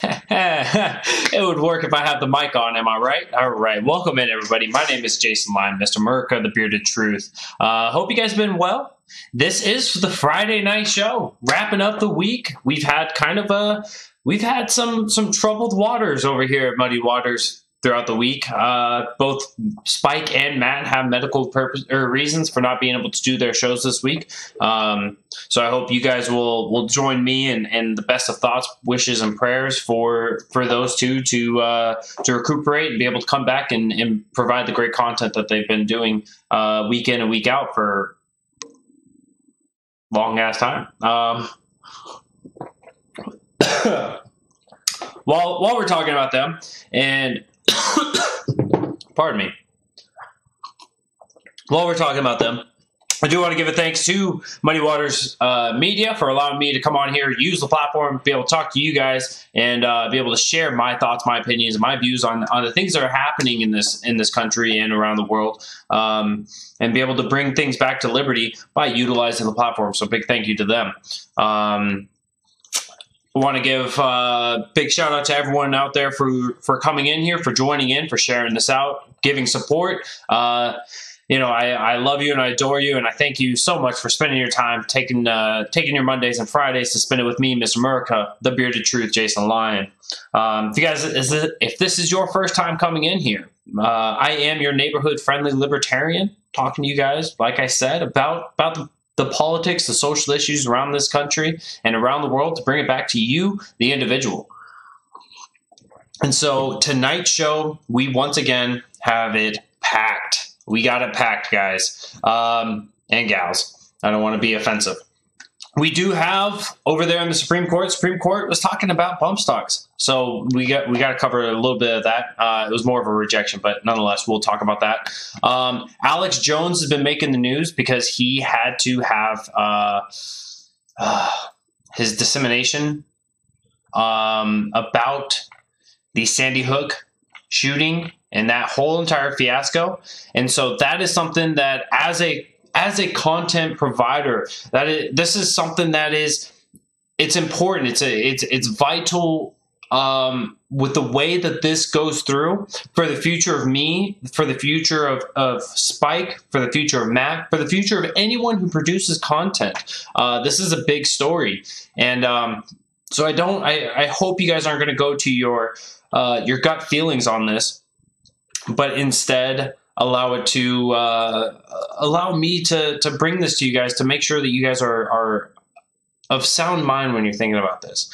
It would work if I had the mic on, am I right? All right, welcome in, everybody. My name is Jason Lyon, Mr. America, the Bearded Truth. Hope you guys have been well. This is the Friday night show, wrapping up the week. We've had some troubled waters over here at Muddy Waters throughout the week. Both Spike and Matt have medical reasons for not being able to do their shows this week. So I hope you guys will join me in the best of thoughts, wishes, and prayers for those two to recuperate and be able to come back and provide the great content that they've been doing week in and week out for long ass time. While we're talking about them, and pardon me, while we're talking about them, I do want to give a thanks to Muddy Waters Media for allowing me to come on here, use the platform, be able to talk to you guys, and be able to share my thoughts, my opinions, and my views on the things that are happening in this country and around the world, and be able to bring things back to liberty by utilizing the platform. So big thank you to them. I want to give a big shout out to everyone out there for coming in here, for joining in, for sharing this out, giving support. I love you and I adore you, and I thank you so much for spending your time, taking your Mondays and Fridays to spend it with me, Mr. America, the Bearded Truth, Jason Lyon. If this is your first time coming in here, I am your neighborhood friendly libertarian, talking to you guys, like I said, about the politics, the social issues around this country and around the world, to bring it back to you, the individual. And so tonight's show, we once again have it packed. We got it packed, guys and gals. I don't want to be offensive. We do have over there in the Supreme Court was talking about bump stocks. So we got to cover a little bit of that. It was more of a rejection, but nonetheless, we'll talk about that. Alex Jones has been making the news because he had to have his dissemination about the Sandy Hook shooting and that whole entire fiasco. And so that is something that as a content provider, this is something that it's important. It's vital with the way that this goes through for the future of me, for the future of Spike, for the future of Matt, for the future of anyone who produces content. This is a big story, and so I hope you guys aren't going to go to your gut feelings on this, but instead allow it to allow me to bring this to you guys, to make sure that you guys are of sound mind when you're thinking about this.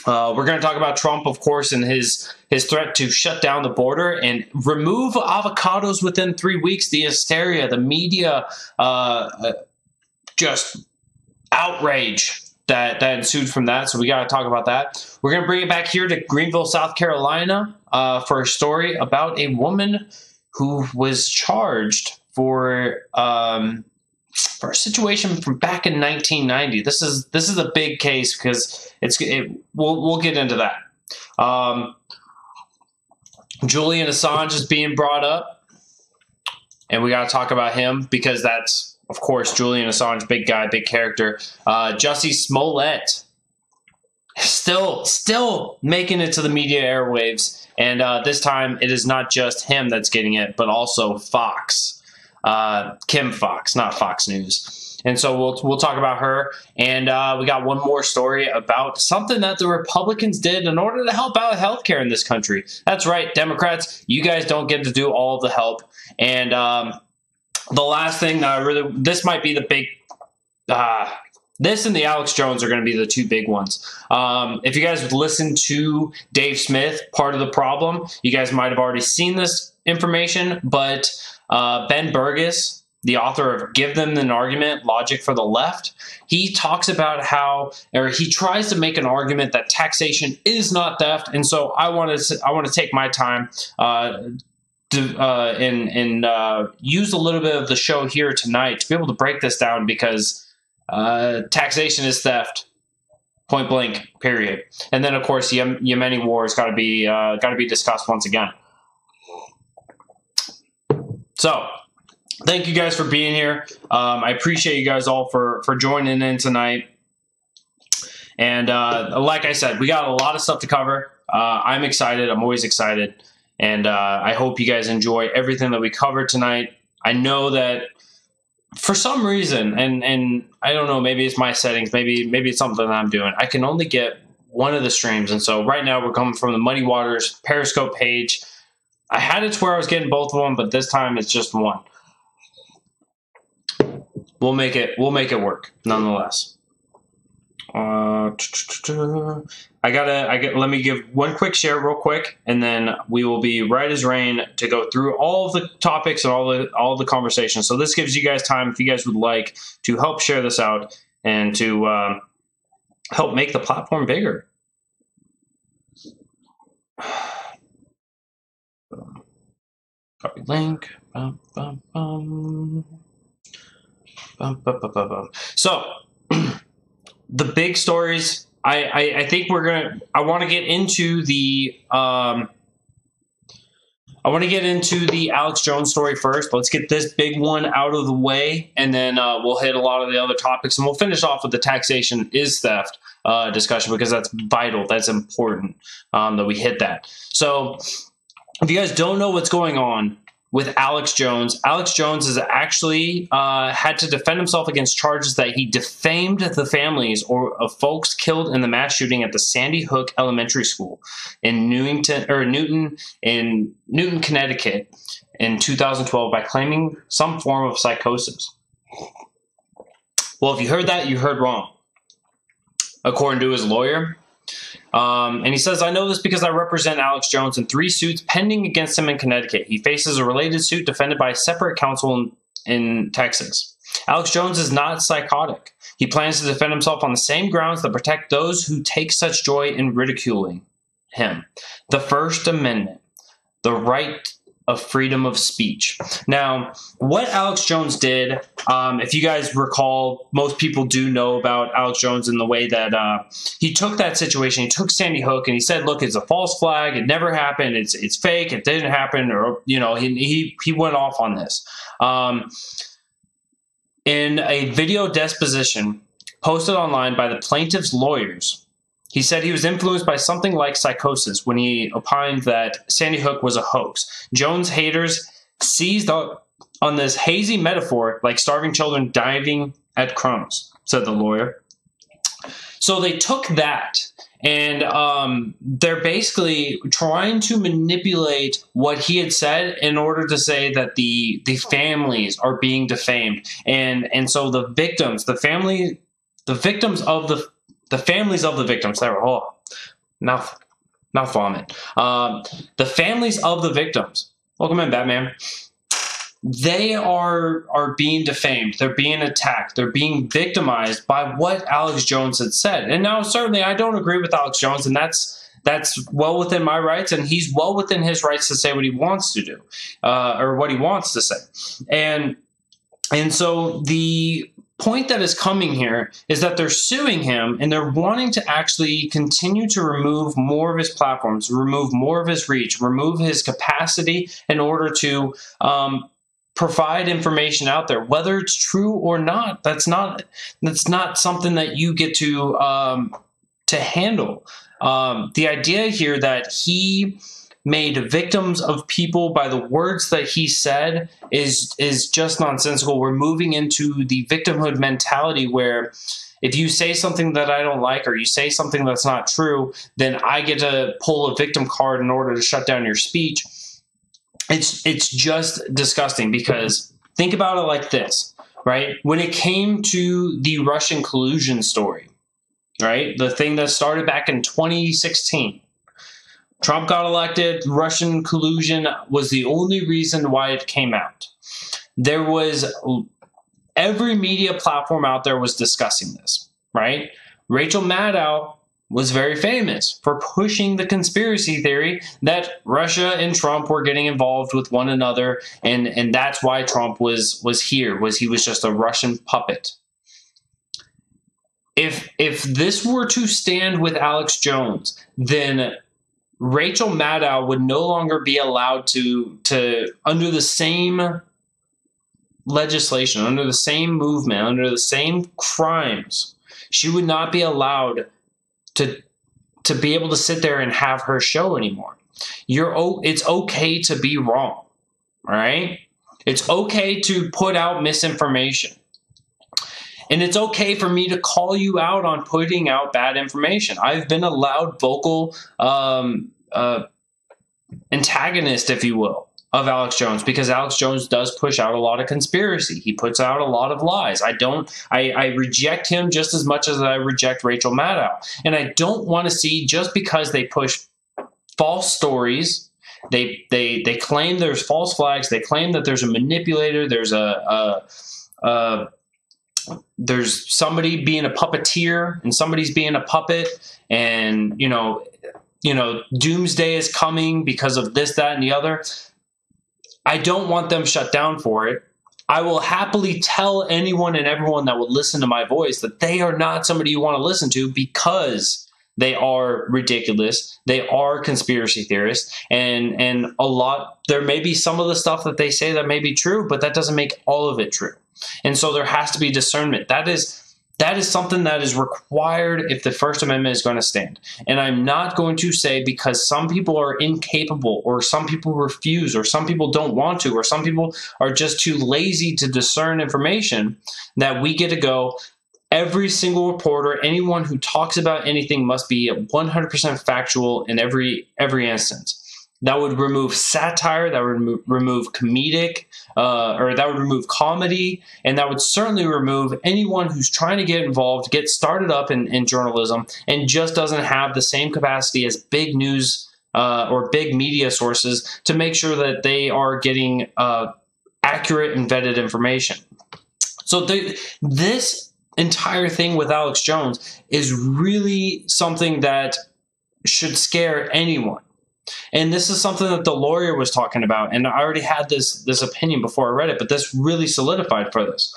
We're going to talk about Trump, of course, and his threat to shut down the border and remove avocados within 3 weeks. The hysteria, the media, just outrage that ensued from that. So we got to talk about that. We're going to bring it back here to Greenville, South Carolina, for a story about a woman who was charged for a situation from back in 1990. This is a big case because we'll get into that. Julian Assange is being brought up, and we got to talk about him because that's, of course, Julian Assange, big guy, big character. Jussie Smollett, still making it to the media airwaves, and this time it is not just him that's getting it, but also Fox, Kim Fox, not Fox News. And so we'll talk about her, and we got one more story about something that the Republicans did in order to help out healthcare in this country. That's right, Democrats, you guys don't get to do all of the help, and the last thing that this might be the big, this and the Alex Jones are going to be the two big ones. If you guys would listen to Dave Smith, part of the problem, you guys might have already seen this information, but Ben Burgess, the author of Give Them an Argument, Logic for the Left, he talks about he tries to make an argument that taxation is not theft. And so I want to take my time and use a little bit of the show here tonight to be able to break this down, because taxation is theft, point blank, period. And then, of course, the Yemeni war has got to be discussed once again. So, thank you guys for being here. I appreciate you guys all for joining in tonight. And like I said, we got a lot of stuff to cover. I'm excited. I'm always excited. And I hope you guys enjoy everything that we covered tonight. I know that for some reason, and I don't know, maybe it's my settings, maybe it's something that I'm doing, I can only get one of the streams. And so right now we're coming from the Muddy Waters Periscope page. I had it to where I was getting both of them, but this time it's just one. We'll make it work nonetheless. Let me give one quick share real quick, and then we will be right as rain to go through all of the topics and all the conversations. So this gives you guys time, if you guys would like, to help share this out and to help make the platform bigger. Copy link. So the big stories, I think I want to get into the Alex Jones story first. Let's get this big one out of the way, and then we'll hit a lot of the other topics, and we'll finish off with the taxation is theft discussion, because that's vital. That's important that we hit that. So if you guys don't know what's going on with Alex Jones has actually had to defend himself against charges that he defamed the families of folks killed in the mass shooting at the Sandy Hook Elementary School in Newton, Connecticut in 2012 by claiming some form of psychosis. Well, if you heard that, you heard wrong, according to his lawyer. And he says, I know this because I represent Alex Jones in 3 suits pending against him in Connecticut. He faces a related suit defended by a separate counsel in Texas. Alex Jones is not psychotic. He plans to defend himself on the same grounds that protect those who take such joy in ridiculing him. The First Amendment, the right of freedom of speech. Now, what Alex Jones did, if you guys recall, most people do know about Alex Jones in the way that he took that situation, he took Sandy Hook, and he said, look, it's a false flag, it never happened, it's fake, it didn't happen, or, you know, he went off on this. In a video deposition posted online by the plaintiff's lawyers, he said he was influenced by something like psychosis when he opined that Sandy Hook was a hoax. Jones' haters seized on this hazy metaphor like starving children diving at crumbs, said the lawyer. So they took that, and they're basically trying to manipulate what he had said in order to say that the families are being defamed. And so the victims, the families of the victims, mouth vomit. The families of the victims, welcome in, Batman. They are being defamed. They're being attacked. They're being victimized by what Alex Jones had said. And now, certainly, I don't agree with Alex Jones, and that's well within my rights, and he's well within his rights to say what he wants to do, or what he wants to say. And so the point that is coming here is that they're suing him, and they're wanting to actually continue to remove more of his platforms, remove more of his reach, remove his capacity in order to provide information out there, whether it's true or not. That's not something that you get to handle. The idea here that he made victims of people by the words that he said is just nonsensical. We're moving into the victimhood mentality where if you say something that I don't like, or you say something that's not true, then I get to pull a victim card in order to shut down your speech. It's just disgusting, because think about it like this, right? When it came to the Russian collusion story, right? The thing that started back in 2016, Trump got elected. Russian collusion was the only reason why it came out. There was every media platform out there was discussing this, right? Rachel Maddow was very famous for pushing the conspiracy theory that Russia and Trump were getting involved with one another, and that's why Trump was here, he was just a Russian puppet. If this were to stand with Alex Jones, then Rachel Maddow would no longer be allowed to under the same legislation, under the same movement, under the same crimes, she would not be allowed to be able to sit there and have her show anymore. It's okay to be wrong, all right? It's okay to put out misinformation. And it's okay for me to call you out on putting out bad information. I've been a loud, vocal antagonist, if you will, of Alex Jones, because Alex Jones does push out a lot of conspiracy. He puts out a lot of lies. I reject him just as much as I reject Rachel Maddow. And I don't want to see, just because they push false stories, they claim there's false flags, they claim that there's a manipulator, there's somebody being a puppeteer and somebody's being a puppet, and doomsday is coming because of this, that, and the other. I don't want them shut down for it. I will happily tell anyone and everyone that would listen to my voice that they are not somebody you want to listen to, because they are ridiculous. They are conspiracy theorists. And there may be some of the stuff that they say that may be true, but that doesn't make all of it true. And so there has to be discernment. That is something that is required if the First Amendment is going to stand. And I'm not going to say because some people are incapable, or some people refuse, or some people don't want to, or some people are just too lazy to discern information, that we get to go, every single reporter, anyone who talks about anything must be 100% factual in every instance. That would remove satire, that would remove comedic, or that would remove comedy, and that would certainly remove anyone who's trying to get involved, get started up in journalism, and just doesn't have the same capacity as big news or big media sources to make sure that they are getting accurate and vetted information. So this entire thing with Alex Jones is really something that should scare anyone. And this is something that the lawyer was talking about, and I already had this opinion before I read it, but this really solidified for this.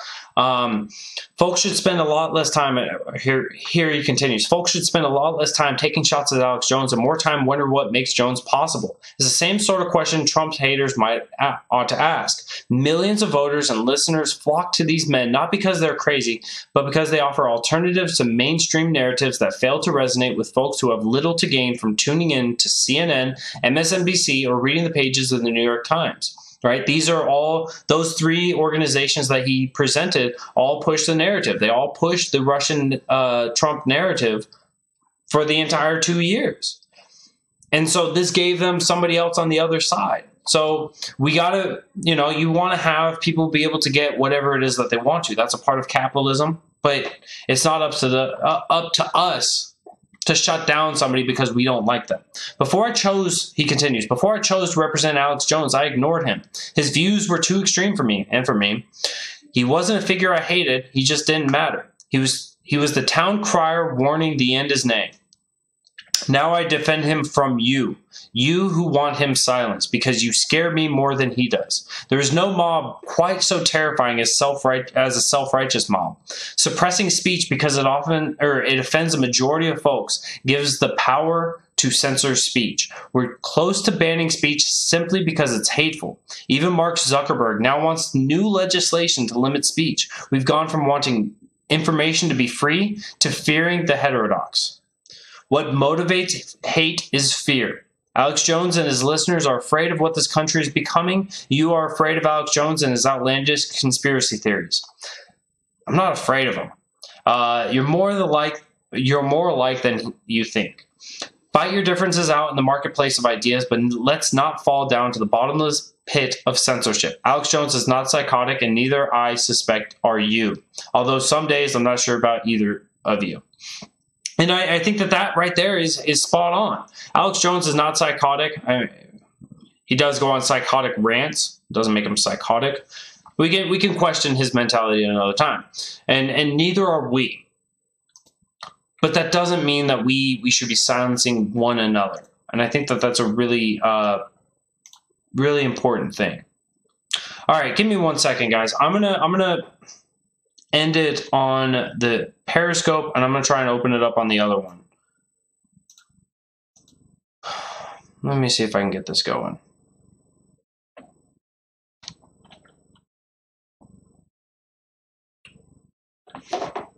Folks should spend a lot less time, here he continues, folks should spend a lot less time taking shots at Alex Jones and more time wondering what makes Jones possible. It's the same sort of question Trump's haters ought to ask. Millions of voters and listeners flock to these men not because they're crazy, but because they offer alternatives to mainstream narratives that fail to resonate with folks who have little to gain from tuning in to CNN, MSNBC, or reading the pages of the New York Times. Right? These are all, those three organizations that he presented all push the narrative. They all push the Russian Trump narrative for the entire 2 years. And so this gave them somebody else on the other side. So we got to, you want to have people be able to get whatever it is that they want to. That's a part of capitalism, but it's not up to us to shut down somebody because we don't like them. He continues, before I chose to represent Alex Jones, I ignored him. His views were too extreme for me and for me. He wasn't a figure I hated. He just didn't matter. He was the town crier warning the end is nigh. Now I defend him from you who want him silenced, because you scare me more than he does. There is no mob quite so terrifying as a self-righteous mob. Suppressing speech because it offends a majority of folks gives the power to censor speech. We're close to banning speech simply because it's hateful. Even Mark Zuckerberg now wants new legislation to limit speech. We've gone from wanting information to be free to fearing the heterodox. What motivates hate is fear. Alex Jones and his listeners are afraid of what this country is becoming. You are afraid of Alex Jones and his outlandish conspiracy theories. I'm not afraid of him. You're more alike than you think. Fight your differences out in the marketplace of ideas, but let's not fall down to the bottomless pit of censorship. Alex Jones is not psychotic, and neither, I suspect, are you. Although some days I'm not sure about either of you. And I think that right there is spot on. Alex Jones is not psychotic. He does go on psychotic rants. Doesn't make him psychotic. We can question his mentality another time. And neither are we. But that doesn't mean that we should be silencing one another. And I think that that's a really, really important thing. All right, give me 1 second, guys. I'm gonna end it on the Periscope, and I'm going to try and open it up on the other one. Let me see if I can get this going.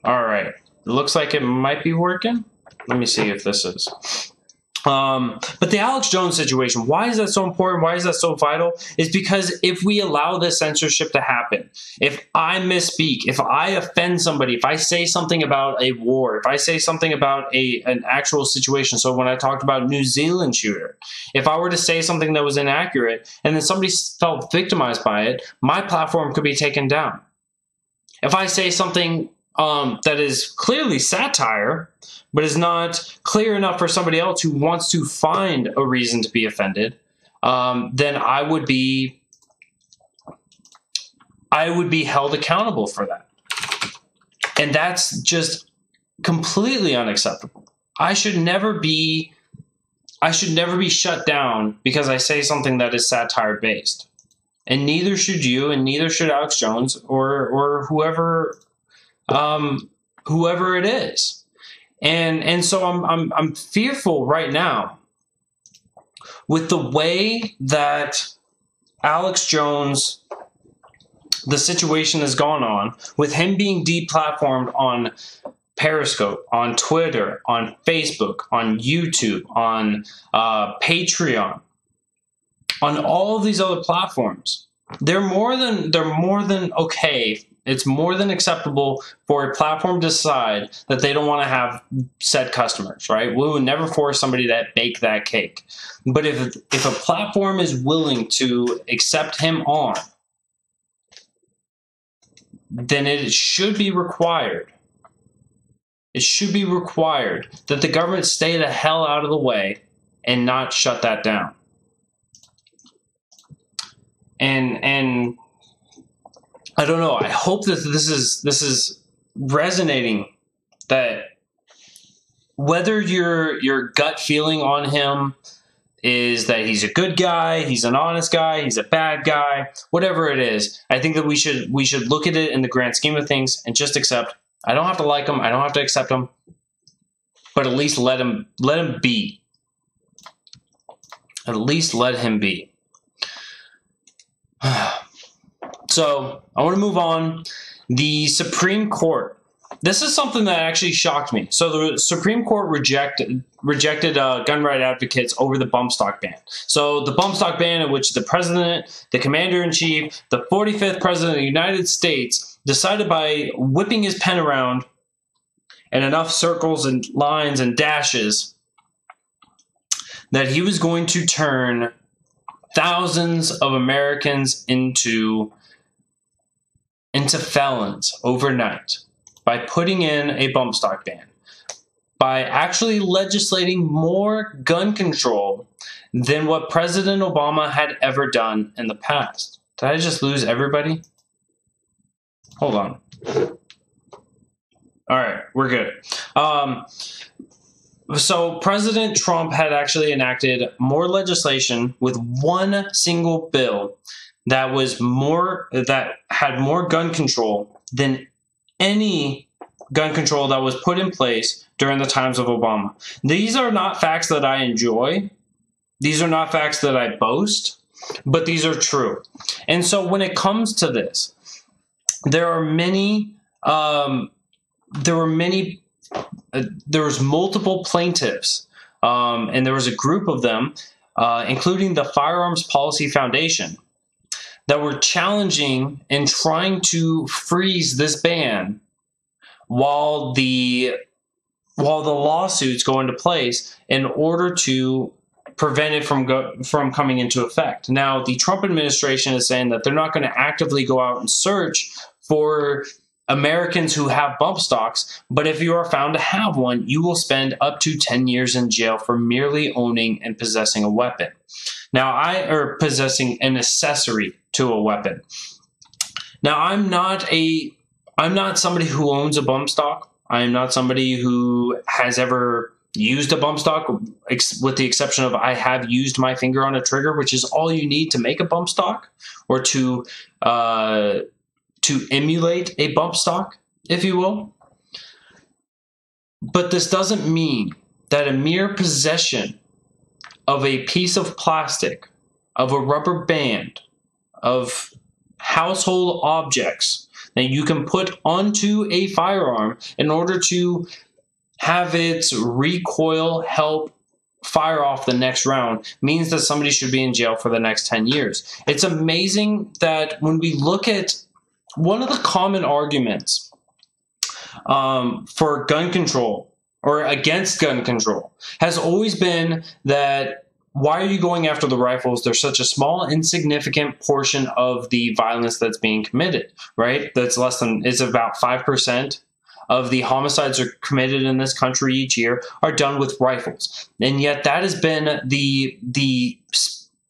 All right. It looks like it might be working. Let me see if this is. But the Alex Jones situation, why is that so important? Why is that so vital? Is because if we allow this censorship to happen, if I misspeak, if I offend somebody, if I say something about a war, if I say something about an actual situation, so when I talked about New Zealand shooter, if I were to say something that was inaccurate and then somebody felt victimized by it, my platform could be taken down. If I say something that is clearly satire, but is not clear enough for somebody else who wants to find a reason to be offended, then I would be held accountable for that. And that's just completely unacceptable. I should never be shut down because I say something that is satire based. And neither should you, and neither should Alex Jones or whoever it is. And so I'm fearful right now with the way that Alex Jones, the situation has gone on, with him being deplatformed on Periscope, on Twitter, on Facebook, on YouTube, on Patreon, on all of these other platforms. They're more than okay. It's more than acceptable for a platform to decide that they don't want to have said customers, right? We would never force somebody to bake that cake. But if a platform is willing to accept him on, then it should be required. It should be required that the government stay the hell out of the way and not shut that down. And I don't know. I hope that this is resonating, that whether your gut feeling on him is that he's a good guy, he's an honest guy, he's a bad guy, whatever it is, I think that we should look at it in the grand scheme of things and just accept. I don't have to like him, I don't have to accept him, but at least let him be. At least let him be. So I want to move on. The Supreme Court. This is something that actually shocked me. So the Supreme Court rejected gun right advocates over the bump stock ban. So the bump stock ban, in which the president, the commander-in-chief, the 45th president of the United States decided by whipping his pen around in enough circles and lines and dashes that he was going to turn thousands of Americans into felons overnight by putting in a bump stock ban, by actually legislating more gun control than what President Obama had ever done in the past. Did I just lose everybody? Hold on. All right, we're good. So President Trump had actually enacted more legislation with one single bill that had more gun control than any gun control that was put in place during the times of Obama. These are not facts that I enjoy. These are not facts that I boast, but these are true. And so when it comes to this, there was multiple plaintiffs, and there was a group of them, including the Firearms Policy Foundation, that were challenging and trying to freeze this ban while the lawsuits go into place in order to prevent it from coming into effect. Now, the Trump administration is saying that they're not going to actively go out and search for Americans who have bump stocks, but if you are found to have one, you will spend up to 10 years in jail for merely owning and possessing a weapon. Now, possessing an accessory to a weapon. Now, I'm not somebody who owns a bump stock. I am not somebody who has ever used a bump stock, with the exception of I have used my finger on a trigger, which is all you need to make a bump stock, or to emulate a bump stock, if you will. But this doesn't mean that a mere possession of a piece of plastic, of a rubber band, of household objects that you can put onto a firearm in order to have its recoil help fire off the next round means that somebody should be in jail for the next 10 years. It's amazing that when we look at one of the common arguments for gun control or against gun control has always been that why are you going after the rifles? They're such a small, insignificant portion of the violence that's being committed, right? That's it's about 5% of the homicides are committed in this country each year are done with rifles. And yet that has been the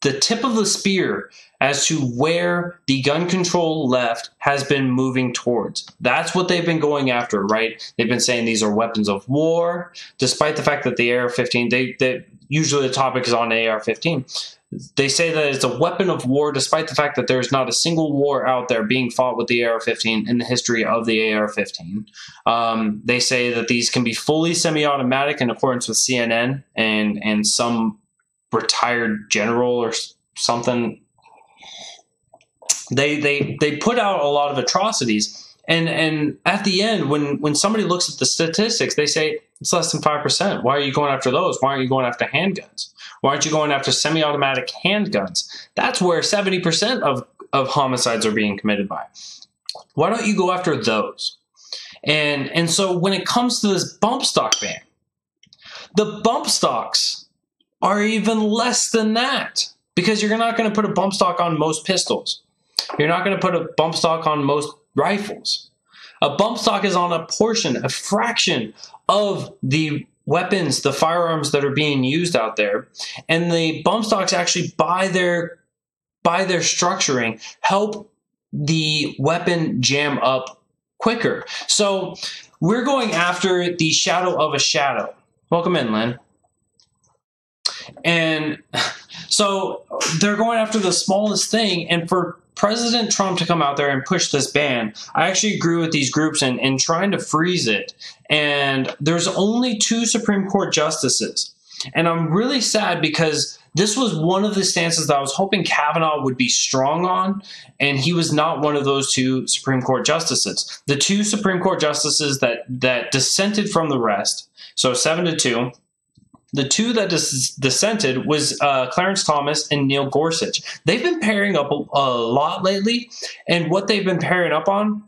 tip of the spear as to where the gun control left has been moving towards. That's what they've been going after, right? They've been saying these are weapons of war, despite the fact that the AR-15, usually the topic is on AR-15. They say that it's a weapon of war, despite the fact that there's not a single war out there being fought with the AR-15 in the history of the AR-15. They say that these can be fully semi-automatic in accordance with CNN and some retired general or something. They put out a lot of atrocities, and at the end, when somebody looks at the statistics, they say it's less than 5%. Why are you going after those? Why aren't you going after handguns? Why aren't you going after semi-automatic handguns? That's where 70% of homicides are being committed by. Why don't you go after those? And so when it comes to this bump stock ban, the bump stocks are even less than that, because you're not going to put a bump stock on most pistols. You're not going to put a bump stock on most rifles. A bump stock is on a portion, a fraction of the weapons, the firearms that are being used out there. And the bump stocks actually, by their structuring, help the weapon jam up quicker. So we're going after the shadow of a shadow. Welcome in, Lynn. And so they're going after the smallest thing. And for President Trump to come out there and push this ban, I actually agree with these groups in trying to freeze it. And there's only 2 Supreme Court justices. And I'm really sad because this was one of the stances that I was hoping Kavanaugh would be strong on, and he was not one of those 2 Supreme Court justices. The 2 Supreme Court justices that dissented from the rest, so 7-2, the 2 that dissented was Clarence Thomas and Neil Gorsuch. They've been pairing up a lot lately, and what they've been pairing up on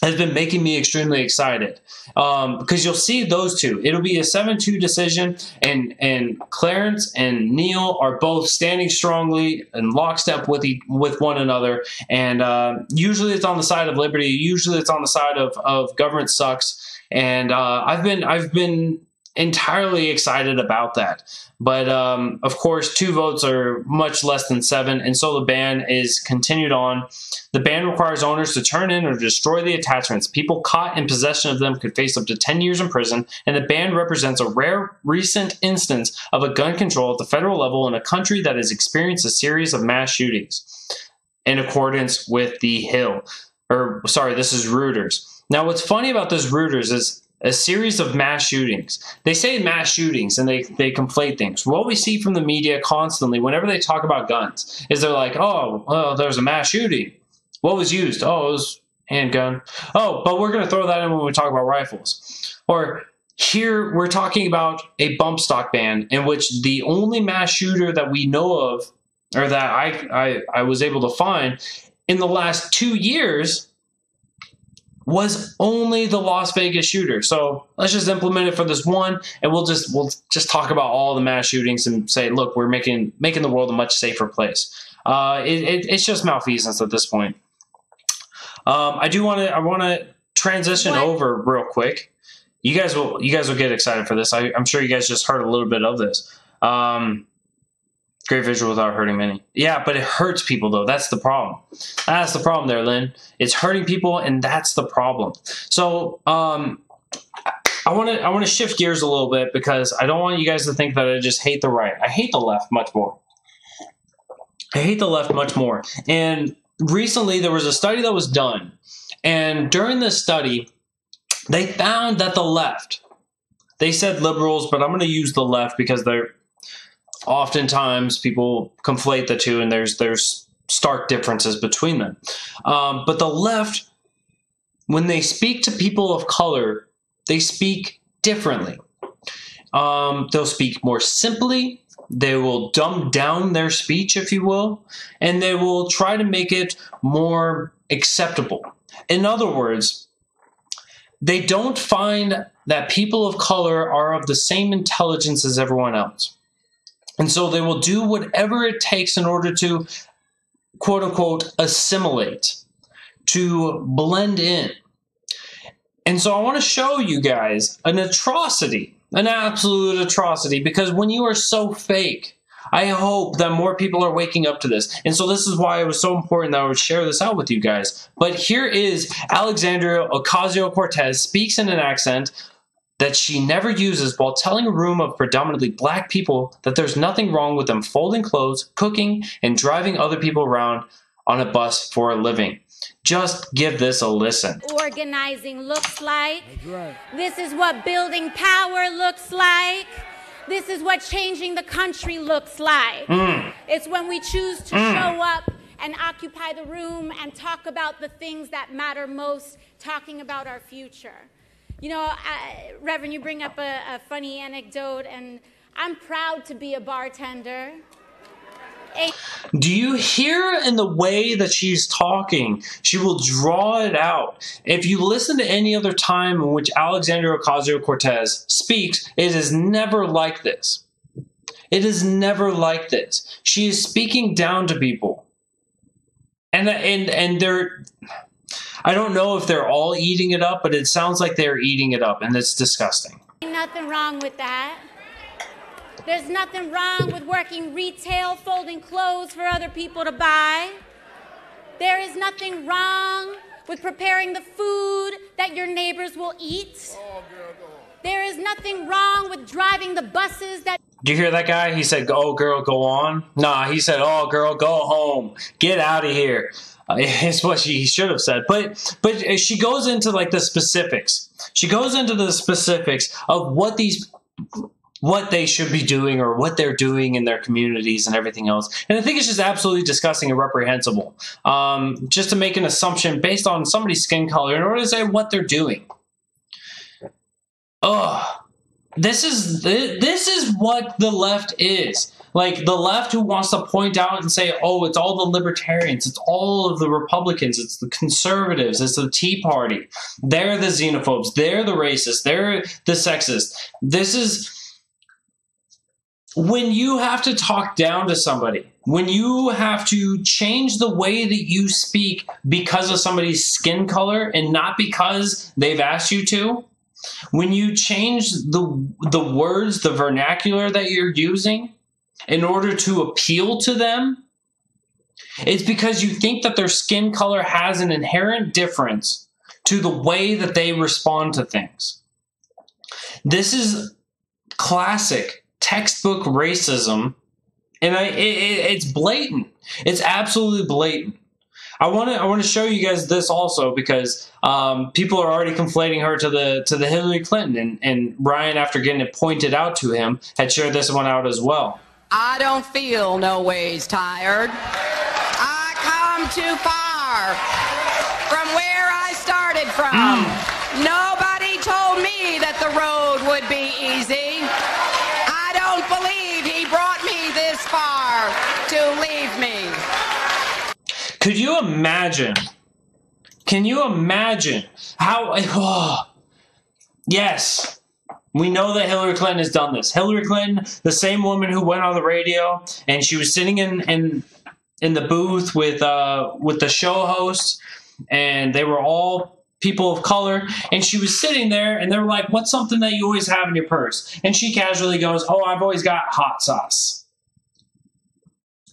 has been making me extremely excited, because you'll see those 2. It'll be a 7-2 decision, and Clarence and Neil are both standing strongly in lockstep with one another. And usually it's on the side of liberty. Usually it's on the side of government sucks. And I've been entirely excited about that. But of course, 2 votes are much less than 7, and so the ban is continued on. The ban requires owners to turn in or destroy the attachments. People caught in possession of them could face up to 10 years in prison, and the ban represents a rare recent instance of a gun control at the federal level in a country that has experienced a series of mass shootings in accordance with the Hill. This is Reuters. Now, what's funny about this Reuters is a series of mass shootings. They say mass shootings and they conflate things. What we see from the media constantly whenever they talk about guns is they're like, oh, well, there's a mass shooting. What was used? Oh, it was handgun. Oh, but we're going to throw that in when we talk about rifles. Or here we're talking about a bump stock ban in which the only mass shooter that we know of, or that I was able to find in the last 2 years, was only the Las Vegas shooter. So let's just implement it for this one, and we'll just talk about all the mass shootings and say, look, we're making the world a much safer place. It's just malfeasance at this point. I want to transition over real quick. You guys will get excited for this. I'm sure you guys just heard a little bit of this. Great visual without hurting many. Yeah, but it hurts people, though. That's the problem. That's the problem there, Lynn. It's hurting people, and that's the problem. So I want to shift gears a little bit, because I don't want you guys to think that I just hate the right. I hate the left much more. I hate the left much more. And recently, there was a study that was done. And during this study, they found that the left, they said liberals, but I'm going to use the left because they're oftentimes people conflate the 2, and there's stark differences between them. But the left, when they speak to people of color, they speak differently. They'll speak more simply. They will dumb down their speech, if you will, and they will try to make it more acceptable. In other words, they don't find that people of color are of the same intelligence as everyone else. And so they will do whatever it takes in order to, quote unquote, assimilate, to blend in. And so I want to show you guys an atrocity, an absolute atrocity, because when you are so fake, I hope that more people are waking up to this. And so this is why it was so important that I would share this out with you guys. But here is Alexandria Ocasio-Cortez speaks in an accent that she never uses while telling a room of predominantly black people that there's nothing wrong with them folding clothes, cooking, and driving other people around on a bus for a living. Just give this a listen. Organizing looks like. That's right. This is what building power looks like. This is what changing the country looks like. It's when we choose to show up and occupy the room and talk about the things that matter most, talking about our future. You know, Reverend, you bring up a funny anecdote, and I'm proud to be a bartender. Do you hear in the way that she's talking? She will draw it out. If you listen to any other time in which Alexandria Ocasio-Cortez speaks, it is never like this. It is never like this. She is speaking down to people. And they're, I don't know if they're all eating it up, but it sounds like they're eating it up, and it's disgusting. Nothing wrong with that. There's nothing wrong with working retail, folding clothes for other people to buy. There is nothing wrong with preparing the food that your neighbors will eat. There is nothing wrong with driving the buses that... Do you hear that guy? He said, "Oh, girl, go on." Nah, he said, "Oh, girl, go home. Get out of here." It's what she should have said. But she goes into like the specifics. She goes into the specifics of what they should be doing or what they're doing in their communities and everything else. And I think it's just absolutely disgusting and reprehensible. Just to make an assumption based on somebody's skin color in order to say what they're doing. Ugh. This is what the left is. Like the left who wants to point out and say, oh, it's all the libertarians, it's all of the Republicans, it's the conservatives, it's the Tea Party. They're the xenophobes, they're the racists, they're the sexists. This is... When you have to talk down to somebody, when you have to change the way that you speak because of somebody's skin color and not because they've asked you to, when you change the words, the vernacular that you're using in order to appeal to them, it's because you think that their skin color has an inherent difference to the way that they respond to things. This is classic textbook racism, and it's blatant. It's absolutely blatant. I want to show you guys this also because people are already conflating her to the Hillary Clinton, and Ryan, after getting it pointed out to him, had shared this one out as well. I don't feel no ways tired. I come too far from where I started from. Nobody told me that the road would be easy. I don't believe he brought me this far to leave me. Could you imagine? Can you imagine how... Oh, yes. We know that Hillary Clinton has done this. Hillary Clinton, the same woman who went on the radio, and she was sitting in the booth with the show hosts, and they were all people of color, and she was sitting there, and they were like, "What's something that you always have in your purse?" And she casually goes, "Oh, I've always got hot sauce."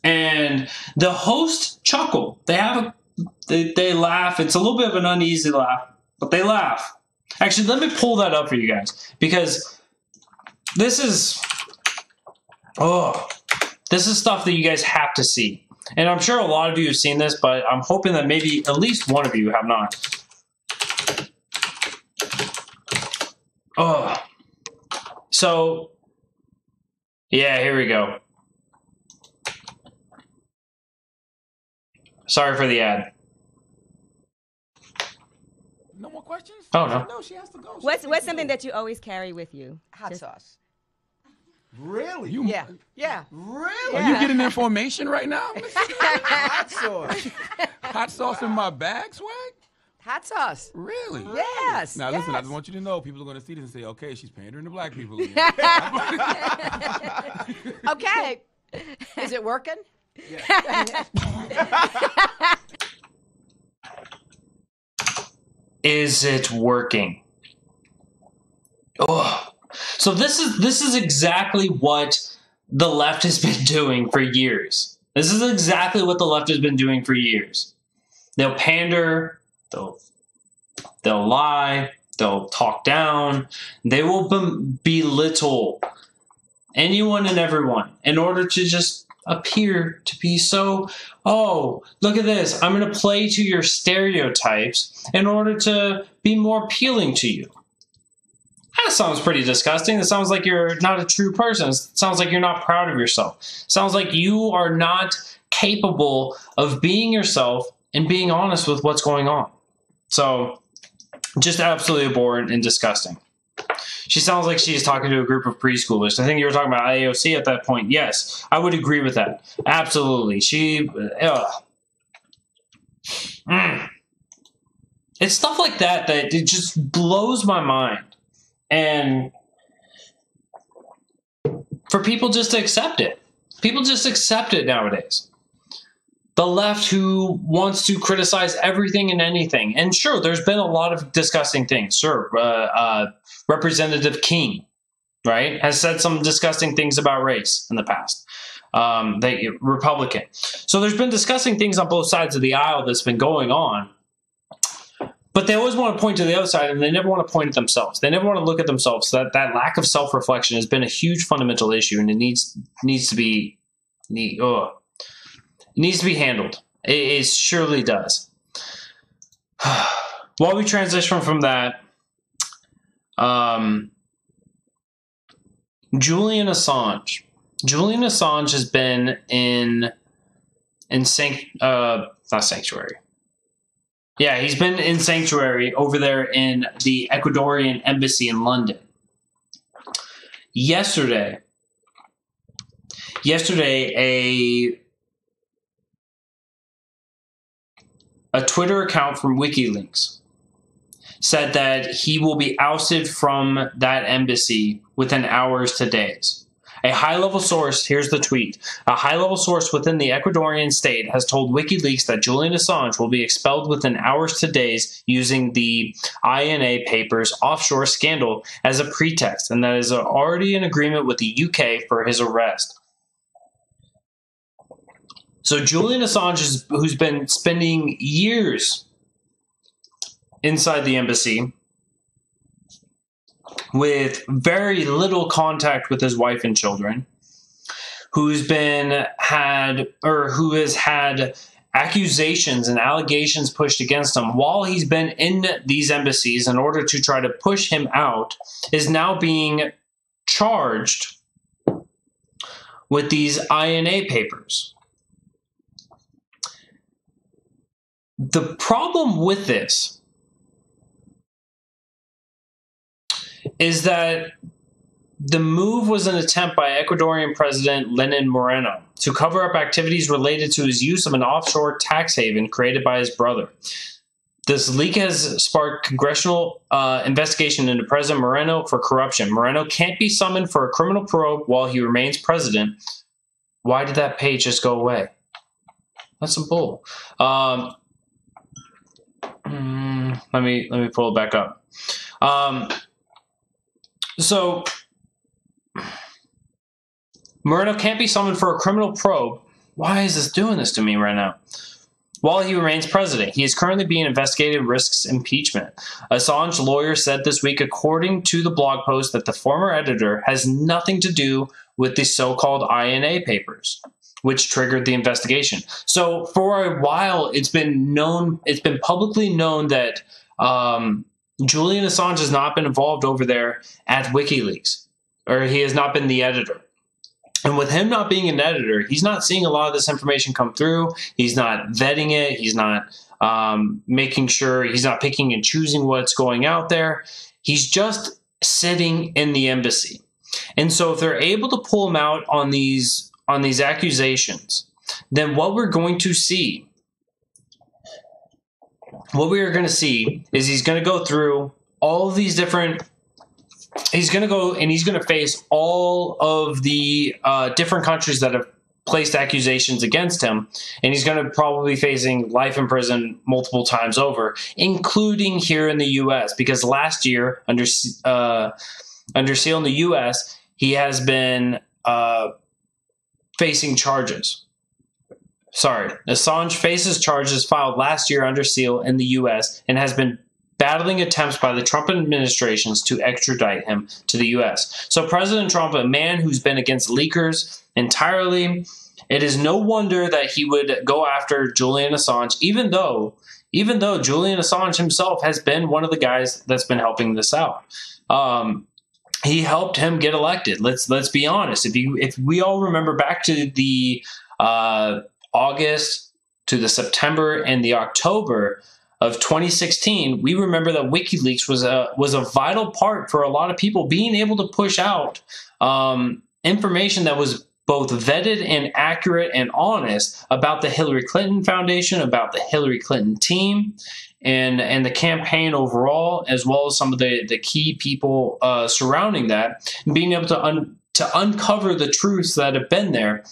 And the host chuckle. They laugh. It's a little bit of an uneasy laugh, but they laugh. Actually, let me pull that up for you guys, because this is stuff that you guys have to see. And I'm sure a lot of you have seen this, but I'm hoping that maybe at least one of you have not. Oh. So, yeah, here we go. Sorry for the ad. No more questions. questions? Oh, no. No, she has to go. What's something that you always carry with you? Hot sauce. Really? Yeah. Yeah. Really? Are you getting information right now? Hot sauce. Hot sauce in my bag, swag? Hot sauce. Really? Yes. Now, listen, I yes. just want you to know, people are going to see this and say, okay, she's pandering to black people again. Okay. Is it working? Is it working? Oh. So this is exactly what the left has been doing for years. This is exactly what the left has been doing for years. They'll pander, they'll lie, they'll talk down, they will belittle anyone and everyone in order to just appear to be so, oh, look at this, I'm going to play to your stereotypes in order to be more appealing to you. That sounds pretty disgusting. It sounds like you're not a true person. It sounds like you're not proud of yourself. It sounds like you are not capable of being yourself and being honest with what's going on. So, just absolutely abhorrent and disgusting. She sounds like she's talking to a group of preschoolers. I think you were talking about AOC at that point. Yes, I would agree with that. Absolutely. It's stuff like that it just blows my mind. And for people just to accept it. People just accept it nowadays. The left who wants to criticize everything and anything. And sure, there's been a lot of disgusting things. Sure, Representative King, right, has said some disgusting things about race in the past. Republican. So there's been disgusting things on both sides of the aisle that's been going on. But they always want to point to the other side, and they never want to point at themselves. They never want to look at themselves. So that lack of self-reflection has been a huge fundamental issue, and it needs to be handled. It surely does. While we transition from that, Julian Assange. Julian Assange has been not sanctuary. Yeah, he's been in sanctuary over there in the Ecuadorian embassy in London. Yesterday, a Twitter account from WikiLeaks said that he will be ousted from that embassy within hours to days. A high-level source, here's the tweet, a high-level source within the Ecuadorian state has told WikiLeaks that Julian Assange will be expelled within hours to days using the INA Papers offshore scandal as a pretext, and that is already in agreement with the UK for his arrest. So Julian Assange, who's been spending years inside the embassy, with very little contact with his wife and children, who has had accusations and allegations pushed against him while he's been in these embassies in order to try to push him out, is now being charged with these INA papers. The problem with this is that the move was an attempt by Ecuadorian President Lenin Moreno to cover up activities related to his use of an offshore tax haven created by his brother. This leak has sparked congressional investigation into President Moreno for corruption. Moreno can't be summoned for a criminal probe while he remains president. Why did that page just go away? That's some bull. Let me pull it back up. So, Moreno can't be summoned for a criminal probe. Why is this doing this to me right now? While he remains president, he is currently being investigated, risks impeachment. Assange lawyer said this week, according to the blog post, that the former editor has nothing to do with the so-called INA papers, which triggered the investigation. So, for a while, it's been publicly known that Julian Assange has not been involved over there at WikiLeaks, or he has not been the editor. And with him not being an editor, he's not seeing a lot of this information come through. He's not vetting it. He's not making sure he's not picking and choosing what's going out there. He's just sitting in the embassy. And so if they're able to pull him out on these accusations, then what we're going to see, what we are going to see is he's going to go through all of these different, he's going to go and he's going to face all of the different countries that have placed accusations against him, and he's going to probably be facing life in prison multiple times over, including here in the U.S., because last year under seal in the U.S., he has been facing charges. Sorry, Assange faces charges filed last year under seal in the U.S. and has been battling attempts by the Trump administrations to extradite him to the U.S. So President Trump, a man who's been against leakers entirely, it is no wonder that he would go after Julian Assange, even though Julian Assange himself has been one of the guys that's been helping this out. He helped him get elected. Let's be honest. If we all remember back to the August to the September and the October of 2016, we remember that WikiLeaks was a vital part for a lot of people being able to push out information that was both vetted and accurate and honest about the Hillary Clinton Foundation, about the Hillary Clinton team, and the campaign overall, as well as some of the key people surrounding that, and being able to uncover the truths that have been there,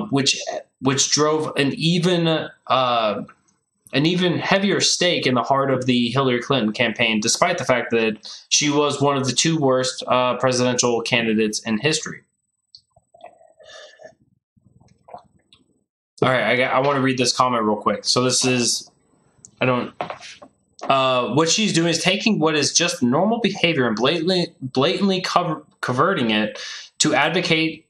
which drove an even heavier stake in the heart of the Hillary Clinton campaign, despite the fact that she was one of the two worst presidential candidates in history. All right, I want to read this comment real quick. So this is, what she's doing is taking what is just normal behavior and blatantly converting it to advocate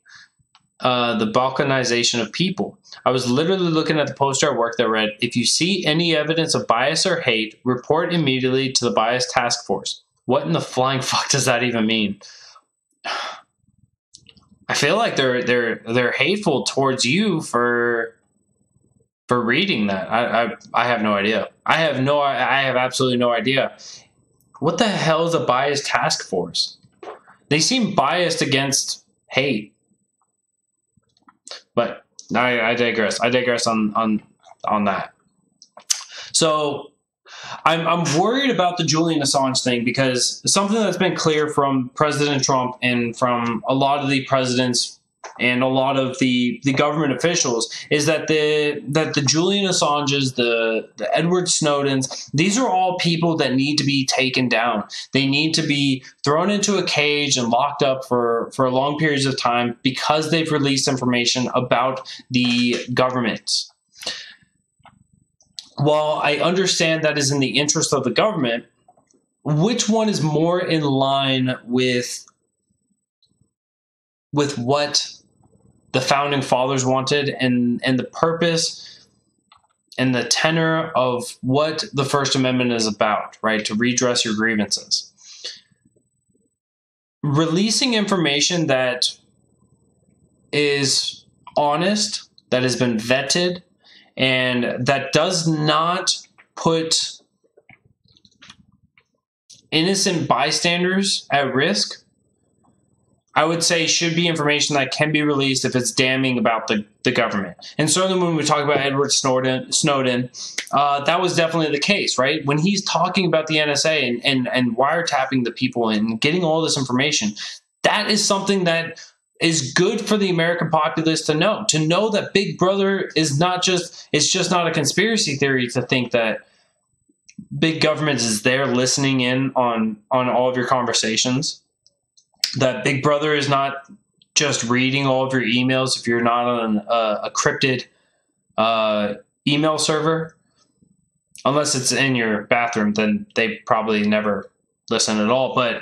the balkanization of people. I was literally looking at the poster at work that read, "If you see any evidence of bias or hate, report immediately to the bias task force." What in the flying fuck does that even mean? I feel like they're hateful towards you for reading that. I have no idea. I have absolutely no idea. What the hell is a bias task force? They seem biased against hate. But I digress. I digress on that. So I'm worried about the Julian Assange thing, because something that's been clear from President Trump and from a lot of the presidents and a lot of the government officials is that the Julian Assanges, the Edward Snowdens, these are all people that need to be taken down. They need to be thrown into a cage and locked up for long periods of time because they've released information about the government. While I understand that is in the interest of the government, which one is more in line with what the founding fathers wanted and the purpose and the tenor of what the First Amendment is about, right? To redress your grievances. Releasing information that is honest, that has been vetted, and that does not put innocent bystanders at risk, I would say should be information that can be released if it's damning about the government. And certainly when we talk about Edward Snowden, that was definitely the case, right? When he's talking about the NSA and wiretapping the people and getting all this information, that is something that is good for the American populace to know that Big Brother is not just, it's just not a conspiracy theory to think that big government is there listening in on all of your conversations. That Big Brother is not just reading all of your emails if you're not on a crypted email server. Unless it's in your bathroom, then they probably never listen at all. But,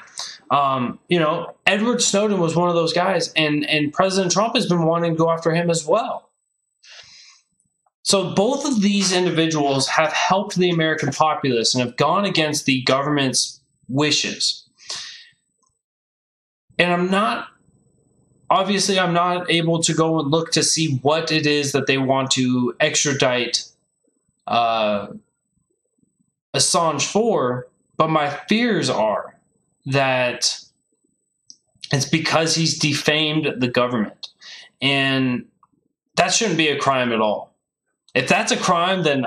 Edward Snowden was one of those guys, and President Trump has been wanting to go after him as well. So both of these individuals have helped the American populace and have gone against the government's wishes. And I'm not able to go and look to see what it is that they want to extradite Assange for, but my fears are that it's because he's defamed the government. And that shouldn't be a crime at all. If that's a crime, then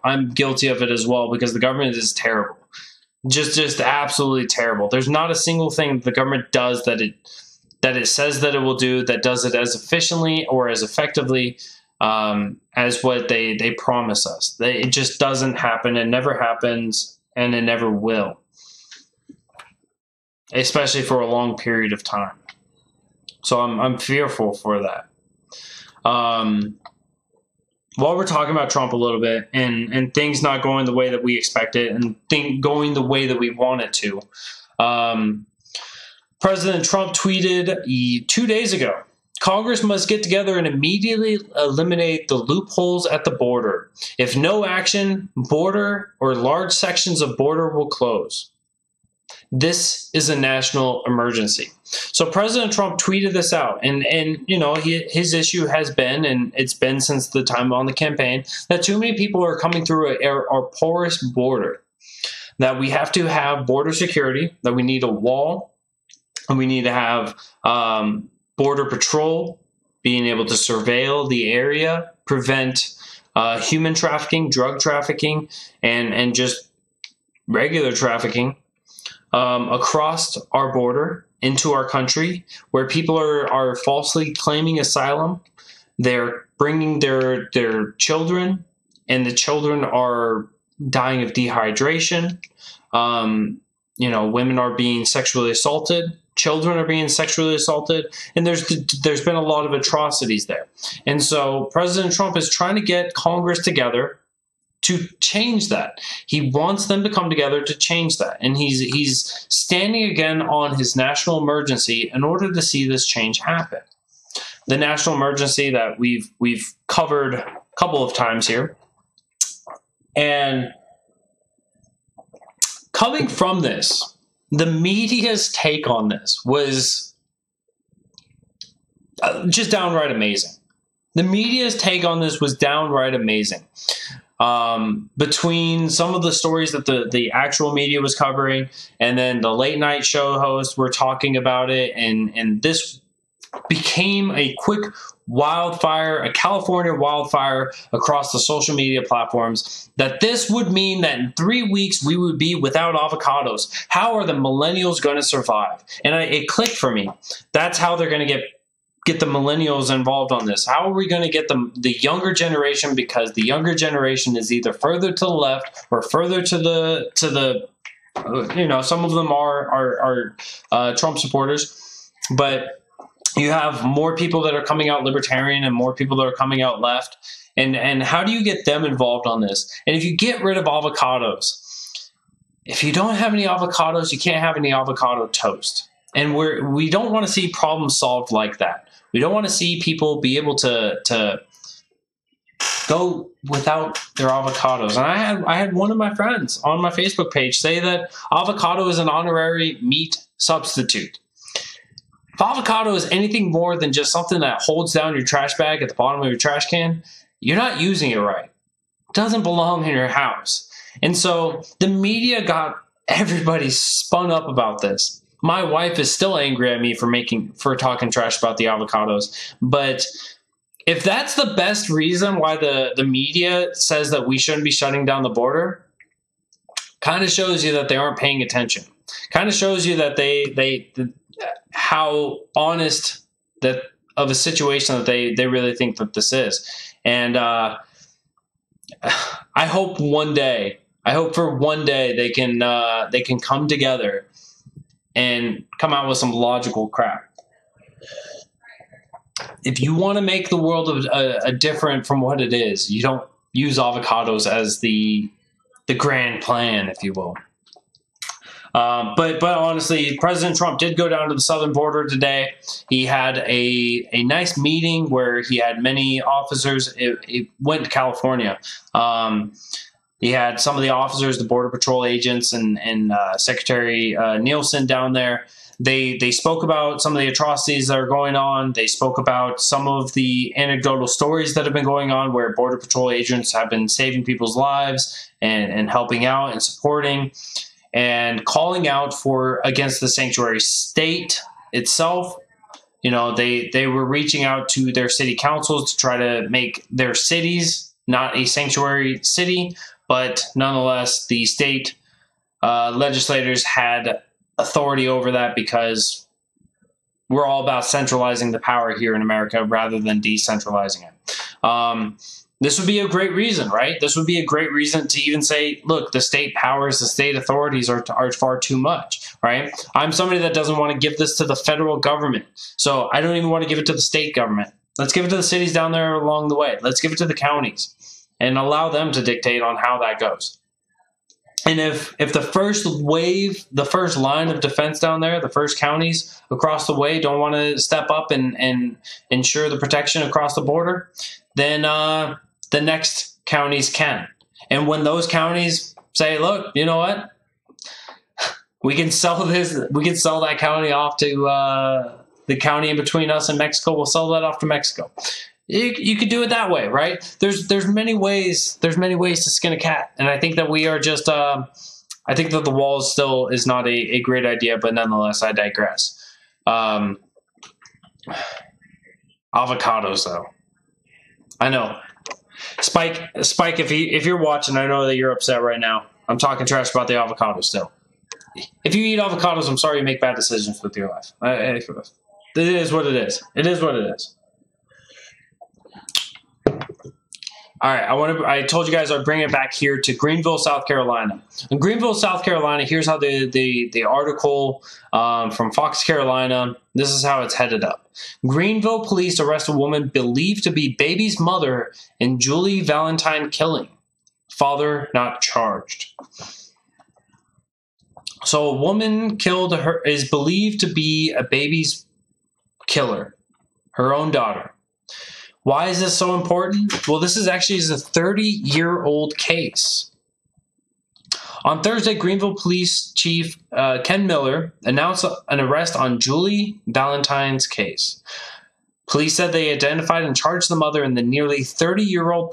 I'm guilty of it as well, because the government is terrible. Just absolutely terrible. There's not a single thing the government does that it says that it will do, that does it as efficiently or as effectively as what they promise us. It just doesn't happen. It never happens, and it never will, especially for a long period of time. So I'm fearful for that. While we're talking about Trump a little bit, and things not going the way that we expected, and going the way that we want it to, President Trump tweeted 2 days ago, Congress must get together and immediately eliminate the loopholes at the border. If no action, border or large sections of border will close. This is a national emergency. So President Trump tweeted this out, and you know, his issue has been, and it's been since the time on the campaign, that too many people are coming through our porous border, that we have to have border security, that we need a wall, and we need to have border patrol being able to surveil the area, prevent human trafficking, drug trafficking, and just regular trafficking across our border into our country, where people are falsely claiming asylum. They're bringing their children, and the children are dying of dehydration. You know, women are being sexually assaulted. Children are being sexually assaulted, and there's been a lot of atrocities there. And so President Trump is trying to get Congress together to change that. He wants them to come together to change that. And he's standing again on his national emergency in order to see this change happen. The national emergency that we've covered a couple of times here. And coming from this, the media's take on this was just downright amazing. The media's take on this was downright amazing. Between some of the stories that the actual media was covering, and then the late night show hosts were talking about it, and this became a quick wildfire, a California wildfire across the social media platforms, that this would mean that in 3 weeks we would be without avocados. How are the millennials going to survive? And it clicked for me. That's how they're going to get the millennials involved on this. How are we going to get the younger generation? Because the younger generation is either further to the left or further to the you know, some of them are Trump supporters, but you have more people that are coming out libertarian and more people that are coming out left. And how do you get them involved on this? And if you get rid of avocados, if you don't have any avocados, you can't have any avocado toast. And we don't want to see problems solved like that. We don't want to see people be able to go without their avocados. And I had one of my friends on my Facebook page say that avocado is an honorary meat substitute. If avocado is anything more than just something that holds down your trash bag at the bottom of your trash can, you're not using it right. It doesn't belong in your house. And so the media got everybody spun up about this. My wife is still angry at me for talking trash about the avocados. But if that's the best reason why the media says that we shouldn't be shutting down the border, kind of shows you that they aren't paying attention. Kind of shows you that how honest that of a situation that they really think that this is. And I hope for one day they can come together and come out with some logical crap. If you want to make the world a different from what it is, you don't use avocados as the grand plan, if you will. But honestly, President Trump did go down to the southern border today. He had a nice meeting where he had many officers. It went to California. He had some of the officers, the Border Patrol agents, and Secretary Nielsen down there. they spoke about some of the atrocities that are going on. They spoke about some of the anecdotal stories that have been going on where Border Patrol agents have been saving people's lives and helping out and supporting and calling out for against the sanctuary state itself. You know, they were reaching out to their city councils to try to make their cities not a sanctuary city, but nonetheless, the state legislators had authority over that because we're all about centralizing the power here in America rather than decentralizing it. This would be a great reason, right? This would be a great reason to even say, look, the state powers, the state authorities are far too much, right? I'm somebody that doesn't want to give this to the federal government. So I don't even want to give it to the state government. Let's give it to the cities down there along the way. Let's give it to the counties and allow them to dictate on how that goes. And if the first wave, the first line of defense down there, the first counties across the way don't want to step up and ensure the protection across the border, then the next counties can. And when those counties say, look, you know what? We can sell that county off to the county in between us and Mexico. We'll sell that off to Mexico. You could do it that way, right? There's many ways. There's many ways to skin a cat, and I think that we are just. I think that the wall still is not a great idea, but nonetheless, I digress. Avocados, though. I know, Spike. If you're watching, I know that you're upset right now. I'm talking trash about the avocados still. If you eat avocados, I'm sorry you make bad decisions with your life. It is what it is. It is what it is. All right, I told you guys I'd bring it back here to Greenville, South Carolina. In Greenville, South Carolina, here's how the article from Fox Carolina, this is how it's headed up. Greenville police arrest a woman believed to be baby's mother in Julie Valentine killing. Father not charged. So a woman is believed to be a baby's killer, her own daughter. Why is this so important? Well, this is actually a 30-year-old case. On Thursday, Greenville Police Chief Ken Miller announced an arrest on Julie Valentine's case. Police said they identified and charged the mother in the nearly 30-year-old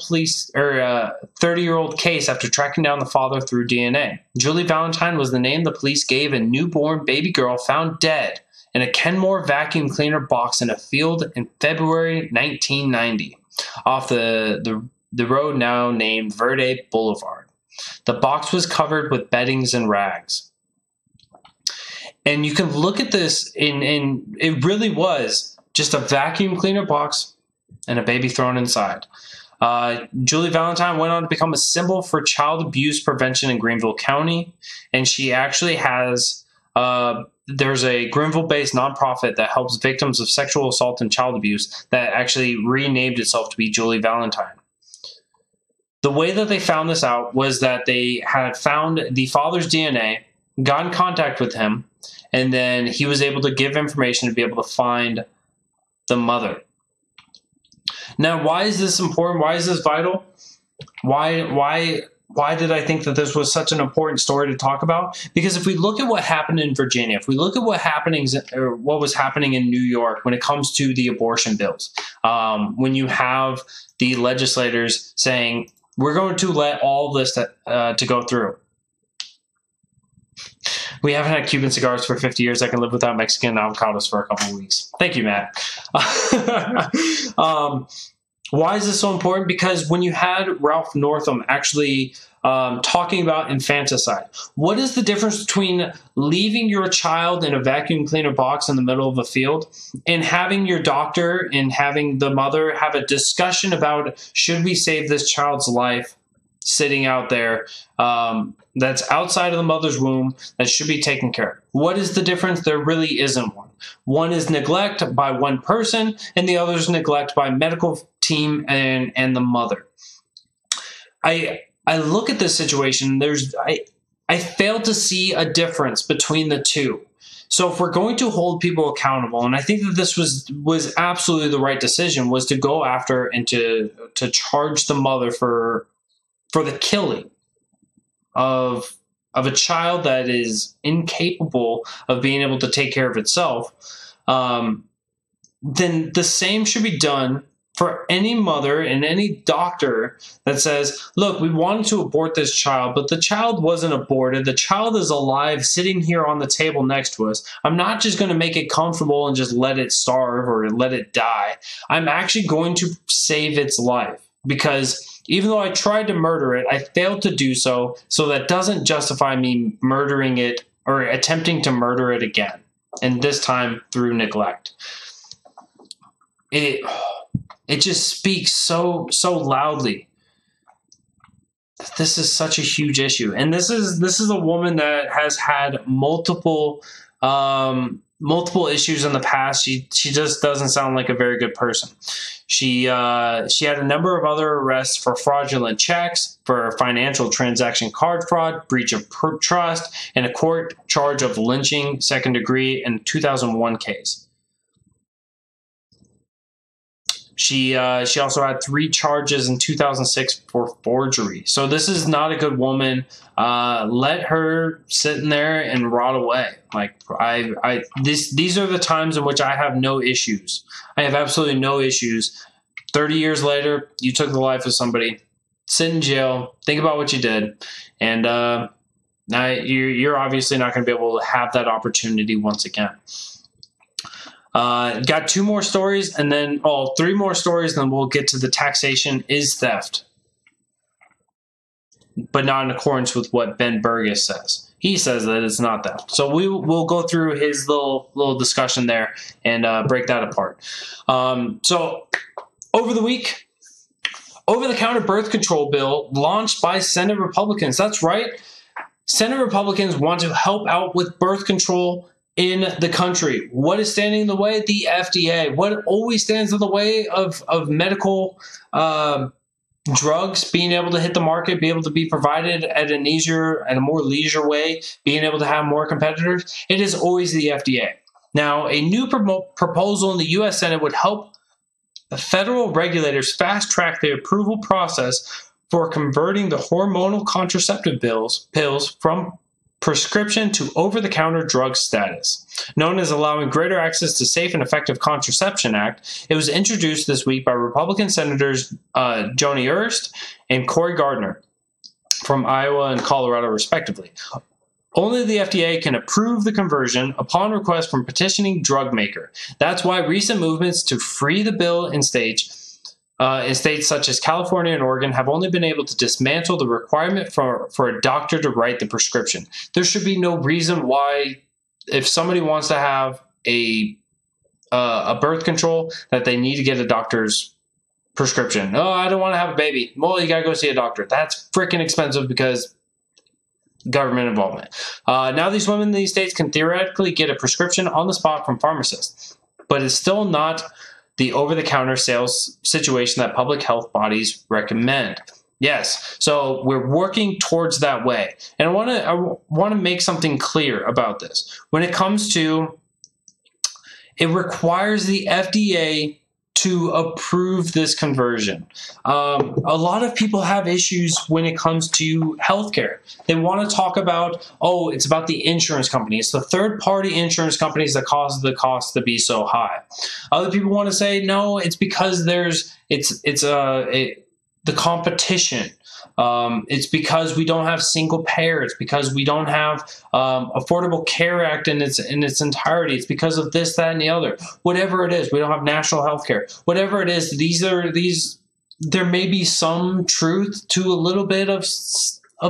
case after tracking down the father through DNA. Julie Valentine was the name the police gave a newborn baby girl found dead in a Kenmore vacuum cleaner box in a field in February 1990, off the road now named Verde Boulevard. The box was covered with beddings and rags. And you can look at this, and it really was just a vacuum cleaner box and a baby thrown inside. Julie Valentine went on to become a symbol for child abuse prevention in Greenville County, and she actually has... there's a Greenville-based nonprofit that helps victims of sexual assault and child abuse that actually renamed itself to be Julie Valentine. The way that they found this out was that they had found the father's DNA, got in contact with him, and then he was able to give information to be able to find the mother. Now, why is this important? Why is this vital? Why did I think that this was such an important story to talk about? Because if we look at what happened in Virginia, if we look at what was happening in New York when it comes to the abortion bills, when you have the legislators saying, we're going to let all this to go through. We haven't had Cuban cigars for 50 years. I can live without Mexican avocados for a couple of weeks. Thank you, Matt. Why is this so important? Because when you had Ralph Northam actually talking about infanticide, what is the difference between leaving your child in a vacuum cleaner box in the middle of a field and having your doctor and having the mother have a discussion about, should we save this child's life sitting out there that's outside of the mother's womb that should be taken care of? What is the difference? There really isn't one. One is neglect by one person and the other is neglect by medical team and the mother. I look at this situation, I fail to see a difference between the two. So if we're going to hold people accountable, and I think that this was absolutely the right decision, was to go after and to charge the mother for the killing of of a child that is incapable of being able to take care of itself, then the same should be done for any mother and any doctor that says, look, we wanted to abort this child, but the child wasn't aborted. The child is alive sitting here on the table next to us. I'm not just going to make it comfortable and just let it starve or let it die. I'm actually going to save its life, because even though I tried to murder it, I failed to do so. So that doesn't justify me murdering it or attempting to murder it again. And this time through neglect. It just speaks so loudly. This is such a huge issue, and this is a woman that has had multiple issues in the past. She just doesn't sound like a very good person. She had a number of other arrests for fraudulent checks, for financial transaction card fraud, breach of trust, and a court charge of lynching second degree in a 2001 case. She also had 3 charges in 2006 for forgery. So this is not a good woman. Let her sit in there and rot away. Like these are the times in which I have no issues. I have absolutely no issues. 30 years later, you took the life of somebody. Sit in jail. Think about what you did, and now you're obviously not going to be able to have that opportunity once again. Got 2 more stories, and then 3 more stories, then we'll get to the taxation is theft, but not in accordance with what Ben Burgess says. He says that it's not theft. So we'll go through his little discussion there and break that apart. So over the week, over-the-counter birth control bill launched by Senate Republicans. That's right. Senate Republicans want to help out with birth control in the country. What is standing in the way? The FDA. What always stands in the way of medical drugs being able to hit the market, be able to be provided at a more leisure way, being able to have more competitors? It is always the FDA. Now, a new proposal in the U.S. Senate would help federal regulators fast-track the approval process for converting the hormonal contraceptive pills from prescription to over-the-counter drug status. Known as allowing greater access to safe and effective contraception act, it was introduced this week by Republican Senators Joni Ernst and Cory Gardner from Iowa and Colorado, respectively. Only the FDA can approve the conversion upon request from petitioning drug maker. That's why recent movements to free the bill in states such as California and Oregon have only been able to dismantle the requirement for a doctor to write the prescription. There should be no reason why, if somebody wants to have a birth control, that they need to get a doctor's prescription. Oh, I don't want to have a baby. Well, you got to go see a doctor. That's freaking expensive because government involvement. Now these women in these states can theoretically get a prescription on the spot from pharmacists, but it's still not the over-the-counter sales situation that public health bodies recommend. Yes, so we're working towards that way. And I want to make something clear about this. When it comes to, it requires the FDA to approve this conversion. A lot of people have issues when it comes to healthcare. They want to talk about, oh, it's about the insurance company. It's the third-party insurance companies that cause the cost to be so high. Other people want to say, no, it's because the competition. It's because we don't have single payer. It's because we don't have Affordable Care Act in its entirety. It's because of this, that, and the other. Whatever it is, we don't have national health care. Whatever it is, there may be some truth to a little bit of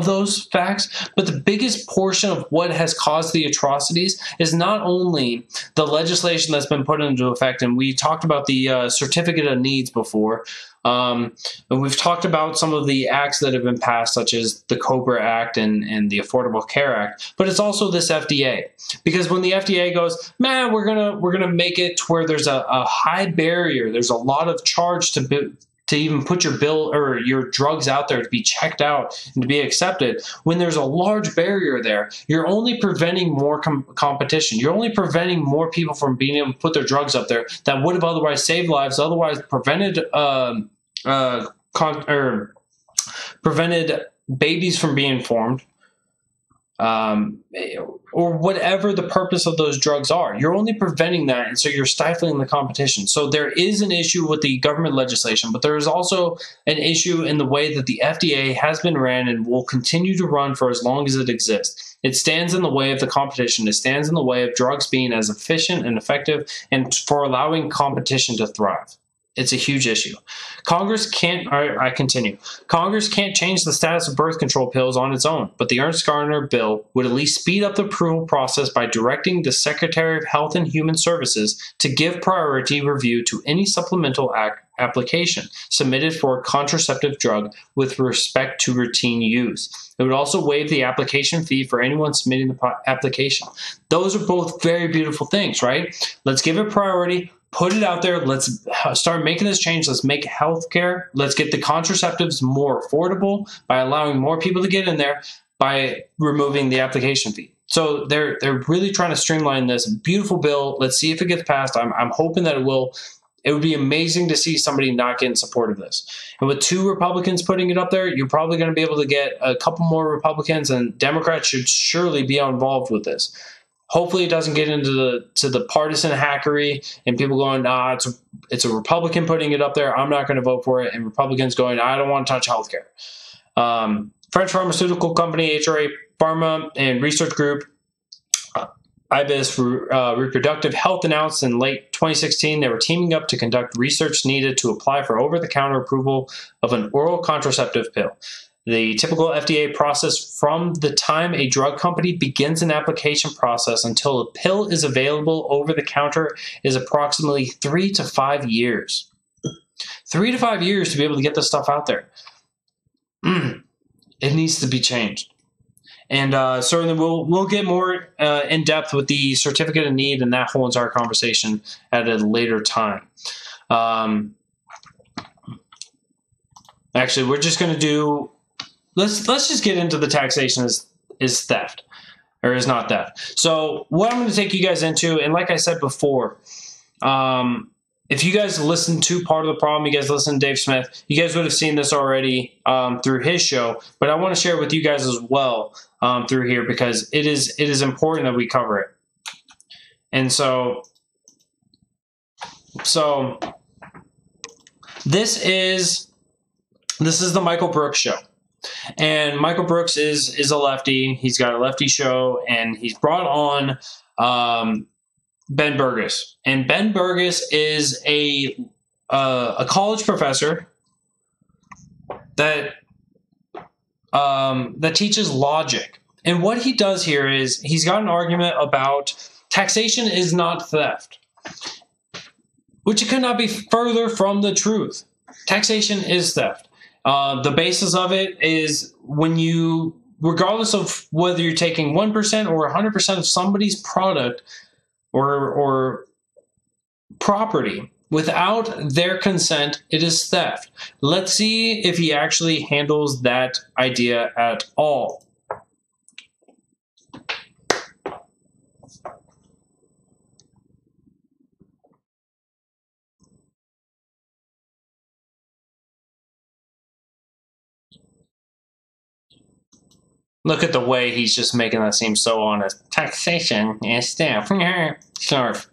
those facts, but the biggest portion of what has caused the atrocities is not only the legislation that's been put into effect, and we talked about the certificate of needs before, and we've talked about some of the acts that have been passed, such as the COBRA Act and the Affordable Care Act, but it's also this FDA. Because when the FDA goes, man, we're gonna make it to where there's a high barrier, there's a lot of charge to even put your bill or your drugs out there to be checked out and to be accepted, when there's a large barrier there, you're only preventing more competition. You're only preventing more people from being able to put their drugs up there that would have otherwise saved lives, otherwise prevented babies from being formed. or whatever the purpose of those drugs are. You're only preventing that, and so you're stifling the competition. So there is an issue with the government legislation, but there is also an issue in the way that the FDA has been ran and will continue to run for as long as it exists. It stands in the way of the competition. It stands in the way of drugs being as efficient and effective and for allowing competition to thrive. It's a huge issue. Congress can't, I continue. Congress can't change the status of birth control pills on its own, but the Ernst Garner bill would at least speed up the approval process by directing the Secretary of Health and Human Services to give priority review to any supplemental application submitted for a contraceptive drug with respect to routine use. It would also waive the application fee for anyone submitting the application. Those are both very beautiful things, right? Let's give it priority. Put it out there. Let's start making this change. Let's make healthcare. Let's get the contraceptives more affordable by allowing more people to get in there by removing the application fee. So they're really trying to streamline this beautiful bill. Let's see if it gets passed. I'm hoping that it will. It would be amazing to see somebody not get in support of this. And with 2 Republicans putting it up there, you're probably going to be able to get a couple more Republicans, and Democrats should surely be involved with this. Hopefully it doesn't get into the partisan hackery and people going, nah, it's a Republican putting it up there. I'm not going to vote for it. And Republicans going, I don't want to touch healthcare. French pharmaceutical company HRA Pharma and research group IBIS for Reproductive Health announced in late 2016 they were teaming up to conduct research needed to apply for over-the-counter approval of an oral contraceptive pill. The typical FDA process from the time a drug company begins an application process until a pill is available over the counter is approximately 3 to 5 years. 3 to 5 years to be able to get this stuff out there. It needs to be changed. And certainly we'll get more in depth with the certificate of need and that whole entire conversation at a later time. Actually, we're just going to do. Let's just get into the taxation is theft or is not theft. So what I'm going to take you guys into, and like I said before, if you guys listen to Part of the Problem, you guys listen to Dave Smith, you guys would have seen this already through his show, but I want to share it with you guys as well through here because it is important that we cover it. And so this is the Michael Brooks show. And Michael Brooks is a lefty. He's got a lefty show, and he's brought on Ben Burgess. And Ben Burgess is a college professor that teaches logic. And what he does here is he's got an argument about taxation is not theft, which could not be further from the truth. Taxation is theft. The basis of it is when you, regardless of whether you're taking 1% or 100% of somebody's product or property without their consent, it is theft. Let's see if he actually handles that idea at all. Look at the way he's just making that seem so honest. Taxation is theft. Snarf.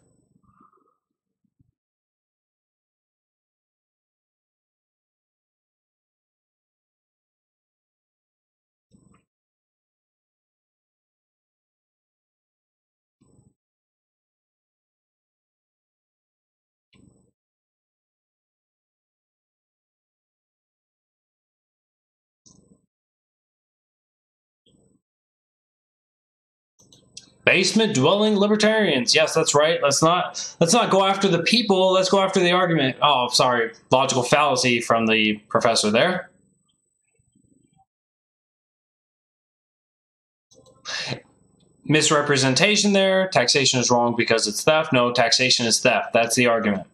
Basement dwelling libertarians. Yes, that's right. Let's not go after the people. Let's go after the argument. Oh, sorry. Logical fallacy from the professor there. Misrepresentation there. Taxation is wrong because it's theft. No, taxation is theft. That's the argument.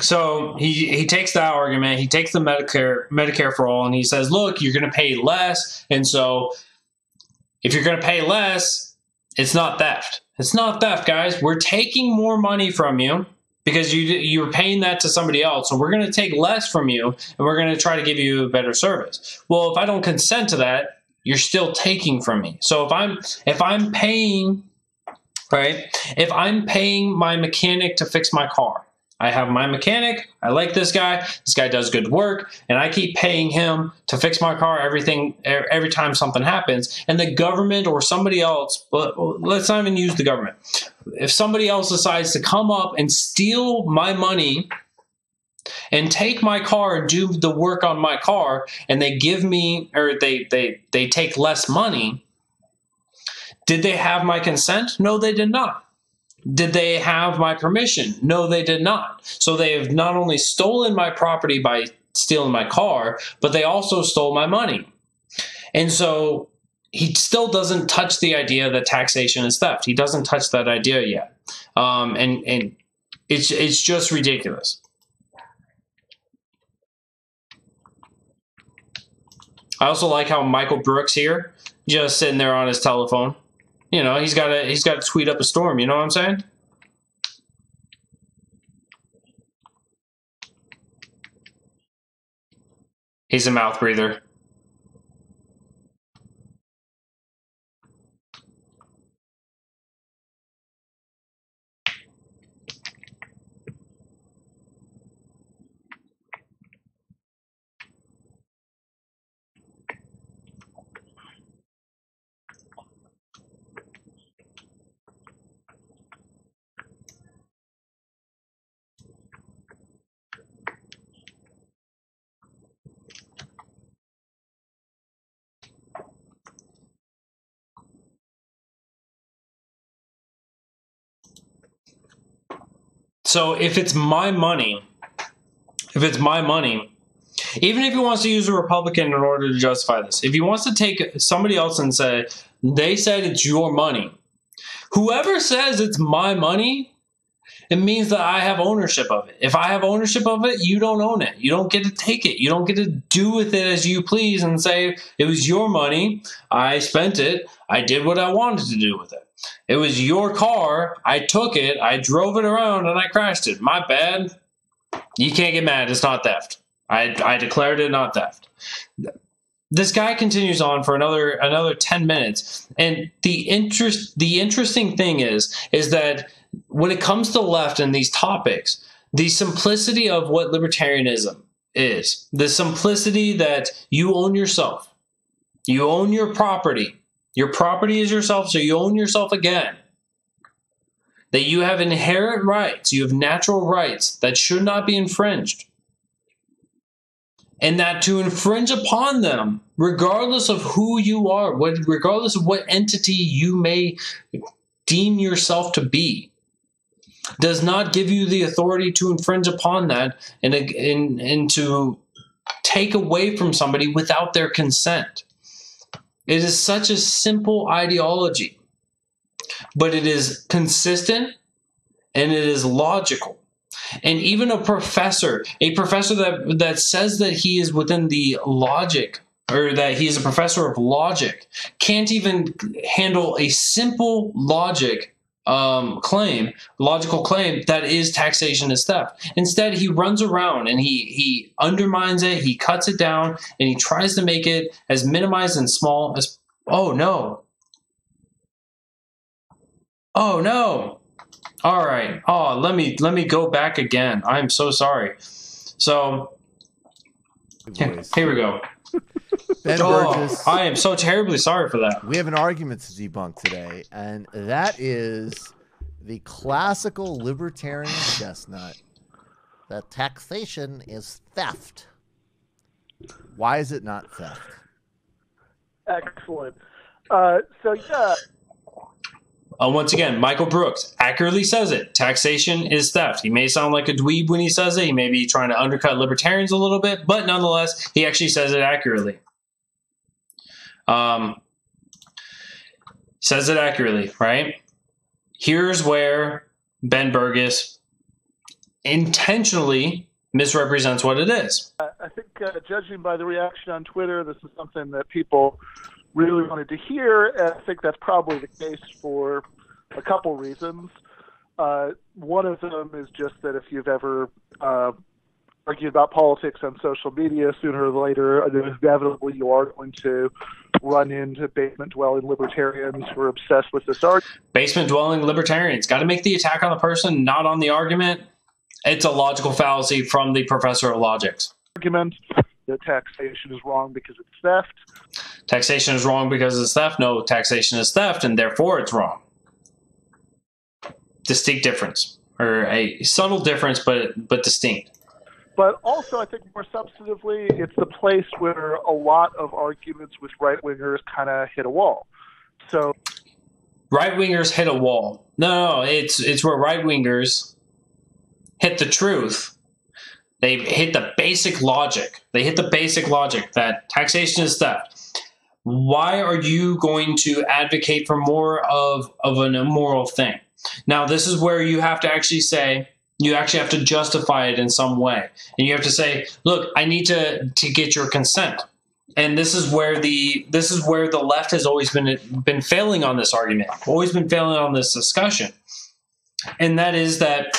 So he takes that argument, he takes the Medicare for all, and he says, look, you're going to pay less. And so if you're going to pay less, it's not theft. It's not theft, guys. We're taking more money from you because you're paying that to somebody else. So we're going to take less from you, and we're going to try to give you a better service. Well, if I don't consent to that, you're still taking from me. So if I'm paying, right? If I'm paying my mechanic to fix my car, I have my mechanic. I like this guy. This guy does good work, and I keep paying him to fix my car. Every time something happens, and the government or somebody else. But let's not even use the government. If somebody else decides to come up and steal my money and take my car and do the work on my car, and they give me, or they take less money, did they have my consent? No, they did not. Did they have my permission? No, they did not. So they have not only stolen my property by stealing my car, but they also stole my money. And so he still doesn't touch the idea that taxation is theft. He doesn't touch that idea yet. And it's just ridiculous. I also like how Michael Brooks here, just sitting there on his telephone. You know, he's got to tweet up a storm. You know what I'm saying? He's a mouth breather. So if it's my money, even if he wants to use a Republican in order to justify this, if he wants to take somebody else and say, they said it's your money, whoever says it's my money, it means that I have ownership of it. If I have ownership of it, you don't own it. You don't get to take it. You don't get to do with it as you please and say, it was your money. I spent it. I did what I wanted to do with it. It was your car. I took it. I drove it around and I crashed it. My bad. You can't get mad. It's not theft. I declared it not theft. This guy continues on for another 10 minutes. And the interesting thing is that when it comes to the left and these topics, the simplicity of what libertarianism is, the simplicity that you own yourself, you own your property. Your property is yourself, so you own yourself again. That you have inherent rights, you have natural rights that should not be infringed. And that to infringe upon them, regardless of who you are, regardless of what entity you may deem yourself to be, does not give you the authority to infringe upon that and to take away from somebody without their consent. It is such a simple ideology, but it is consistent and it is logical. And even a professor that says that he is within the logic, or that he is a professor of logic, can't even handle a simple logical claim that is taxation is theft. Instead, he runs around and he undermines it, he cuts it down, and he tries to make it as minimized and small as, oh no. Oh no. All right. Oh, let me go back again. I'm so sorry. So here we go. Ben Burgess, I am so terribly sorry for that. we have an argument to debunk today, and that is the classical libertarian chestnut that taxation is theft. Why is it not theft? Excellent. So yeah. Once again, Michael Brooks accurately says it. Taxation is theft. He may sound like a dweeb when he says it. He may be trying to undercut libertarians a little bit, but nonetheless, he actually says it accurately. Says it accurately, right? Here's where Ben Burgess intentionally misrepresents what it is. I think judging by the reaction on Twitter, this is something that people really wanted to hear, and I think that's probably the case for a couple reasons. One of them is just that if you've ever argued about politics on social media, sooner or later, inevitably you are going to run into basement-dwelling libertarians who are obsessed with this argument. Basement-dwelling libertarians. Got to make the attack on the person, not on the argument. It's a logical fallacy from the professor of logics. Argument that taxation is wrong because it's theft. Taxation is wrong because it's theft. No, taxation is theft, and therefore it's wrong. Distinct difference, or a subtle difference, but distinct. But also, I think more substantively, it's the place where a lot of arguments with right-wingers kind of hit a wall. So, right-wingers hit a wall. No, it's where right-wingers hit the truth. They hit the basic logic. They hit the basic logic that taxation is theft. Why are you going to advocate for more of an immoral thing? Now, this is where you have to actually say, you actually have to justify it in some way. And you have to say, look, I need to get your consent. And this is where the left has always been failing on this argument, always been failing on this discussion. And that is that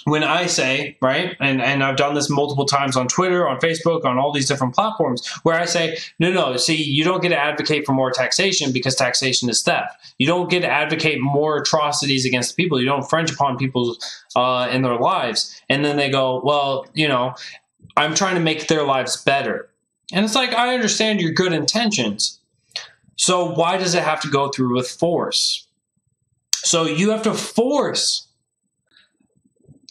when I say, right, and I've done this multiple times on Twitter, on Facebook, on all these different platforms, where I say, no, see, you don't get to advocate for more taxation because taxation is theft. You don't get to advocate more atrocities against people. You don't infringe upon people in their lives. And then they go, well, I'm trying to make their lives better. And it's like, I understand your good intentions. So why does it have to go through with force? So you have to force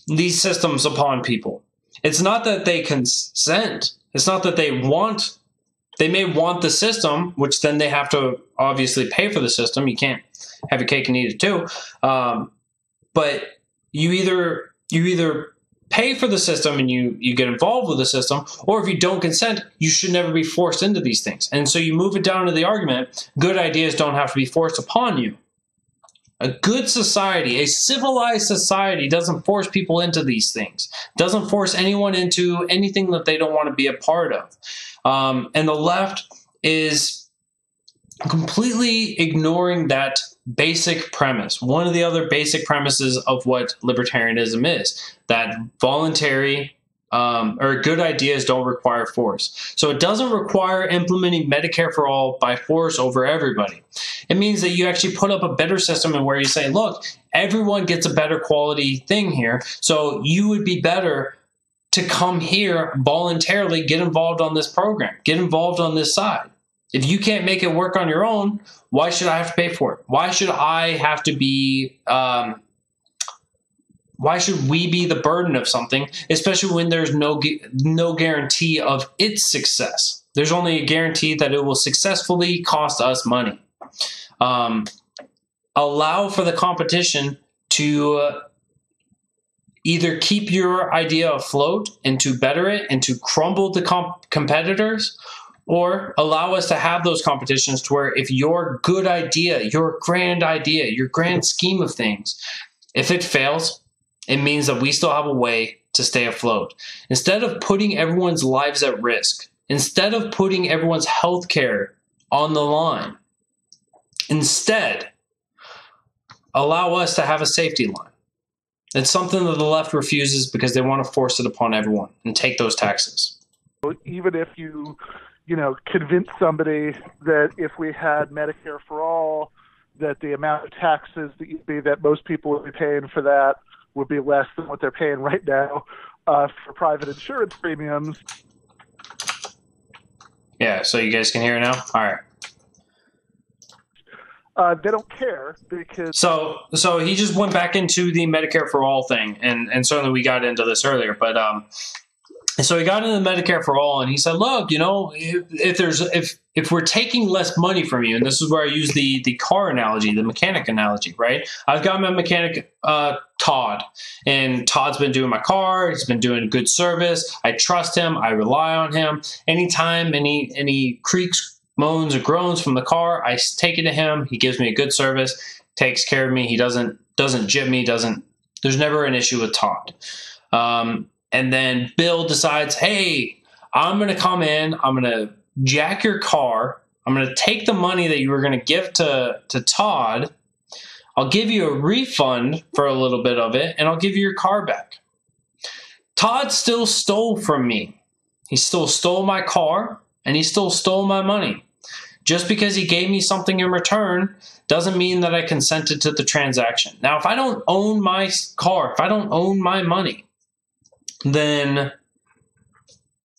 these systems upon people. It's not that they consent. It's not that they want. They may want the system, which then they have to obviously pay for the system. You can't have your cake and eat it too. But you either pay for the system and you get involved with the system, or if you don't consent, you should never be forced into these things. And so you move it down to the argument, good ideas don't have to be forced upon you. A good society, a civilized society, doesn't force people into these things, doesn't force anyone into anything that they don't want to be a part of. And the left is completely ignoring that basic premise. One of the other basic premises of what libertarianism is, that voluntary or good ideas don't require force. So it doesn't require implementing Medicare for all by force over everybody. It means that you actually put up a better system and where you say, look, everyone gets a better quality thing here. So you would be better to come here voluntarily, get involved on this program, get involved on this side. If you can't make it work on your own, why should I have to pay for it? Why should I have to be why should we be the burden of something, especially when there's no guarantee of its success? There's only a guarantee that it will successfully cost us money. Allow for the competition to either keep your idea afloat and to better it and to crumble the competitors, or allow us to have those competitions to where if your good idea, your grand scheme of things, if it fails, it means that we still have a way to stay afloat. Instead of putting everyone's lives at risk, instead of putting everyone's health care on the line, instead, allow us to have a safety line. It's something that the left refuses because they want to force it upon everyone and take those taxes. Even if you convince somebody that if we had Medicare for all, that the amount of taxes that most people would be paying for that would be less than what they're paying right now for private insurance premiums. Yeah, so you guys can hear it now? All right. They don't care because... So he just went back into the Medicare for all thing, and certainly we got into this earlier, but so he got into the Medicare for all, and he said, look, if we're taking less money from you, and this is where I use the car analogy, the mechanic analogy, right? I've got my mechanic, Todd, and Todd's been doing my car. He's been doing good service. I trust him. I rely on him. Anytime any creaks, moans, or groans from the car, I take it to him. He gives me a good service, takes care of me. He doesn't jib me, there's never an issue with Todd. And then Bill decides, hey, I'm going to come in, I'm going to jack your car, I'm going to take the money that you were going to give to Todd, I'll give you a refund for a little bit of it, and I'll give you your car back. Todd still stole from me. He still stole my car, and he still stole my money. Just because he gave me something in return doesn't mean that I consented to the transaction. Now, if I don't own my car, if I don't own my money, then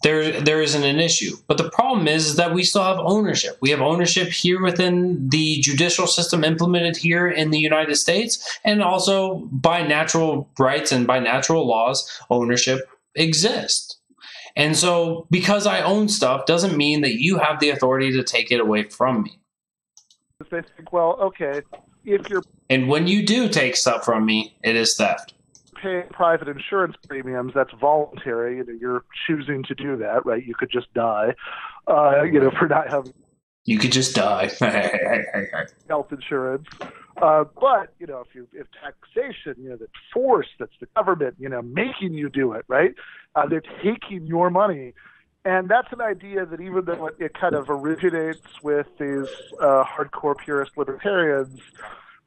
there isn't an issue. But the problem is that we still have ownership. We have ownership here within the judicial system implemented here in the United States, and also by natural rights and by natural laws, ownership exists. And so because I own stuff doesn't mean that you have the authority to take it away from me. They think, well, okay, if you're And when you do take stuff from me, it is theft. paying private insurance premiums, that's voluntary. You're choosing to do that, right? You could just die, for not having You could just die. health insurance. But if taxation, that force, that's the government, making you do it, right? They're taking your money. And that's an idea that even though it kind of originates with these hardcore purist libertarians,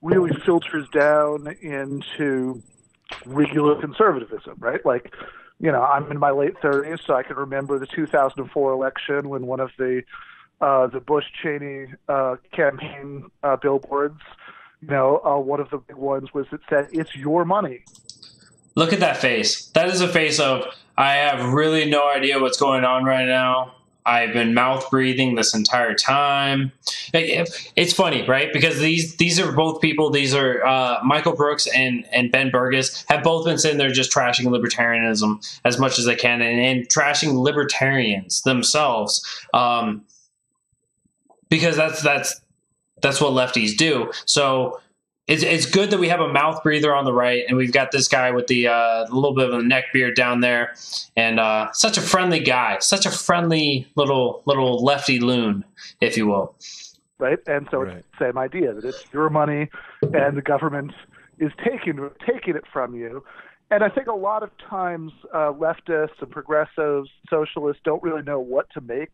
really filters down into regular conservatism, right? Like, I'm in my late 30s, so I can remember the 2004 election when one of the Bush-Cheney campaign billboards, one of the big ones was that said, "It's your money." Look at that face. That is a face of, I have really no idea what's going on right now. I've been mouth breathing this entire time. It's funny, right? Because these are both people. These are Michael Brooks and Ben Burgess have both been sitting there just trashing libertarianism as much as they can and trashing libertarians themselves, because that's what lefties do. So it's good that we have a mouth breather on the right, and we've got this guy with the little bit of a neck beard down there, and such a friendly guy, such a friendly little lefty loon, if you will. Right, and so it's the same idea that it's your money, and the government is taking it from you. And I think a lot of times leftists and progressives, socialists don't really know what to make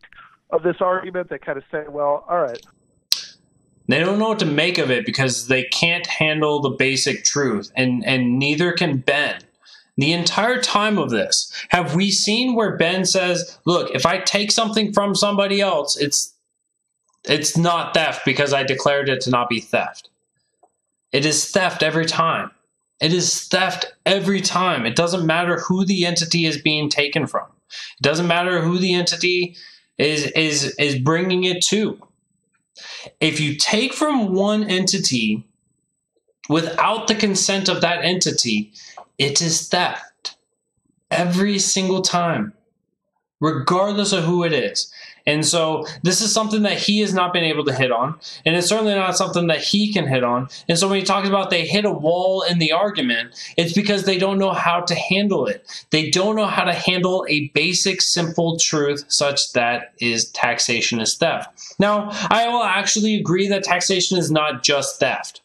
of this argument. They kind of say, well, all right. They don't know what to make of it because they can't handle the basic truth, and neither can Ben. The entire time of this, have we seen where Ben says, look, if I take something from somebody else, it's not theft because I declared it to not be theft. It is theft every time. It is theft every time. It doesn't matter who the entity is being taken from. It doesn't matter who the entity is bringing it to. If you take from one entity without the consent of that entity, it is theft every single time, regardless of who it is. And so this is something that he has not been able to hit on, and it's certainly not something that he can hit on. And so when he talks about they hit a wall in the argument, it's because they don't know how to handle it. They don't know how to handle a basic, simple truth such that is taxation is theft. Now, I will actually agree that taxation is not just theft.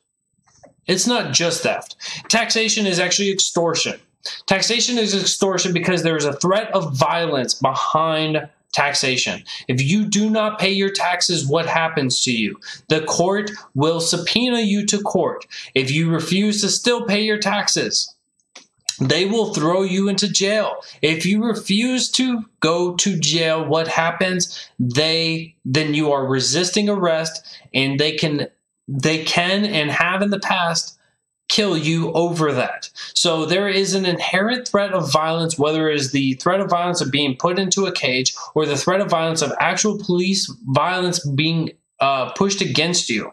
It's not just theft. Taxation is actually extortion. Taxation is extortion because there is a threat of violence behind taxation. If you do not pay your taxes, what happens to you? The court will subpoena you to court. If you refuse to still pay your taxes, they will throw you into jail. If you refuse to go to jail, what happens? Then you are resisting arrest, and they can and have in the past kill you over that. So there is an inherent threat of violence, whether it is the threat of violence of being put into a cage or the threat of violence of actual police violence being pushed against you.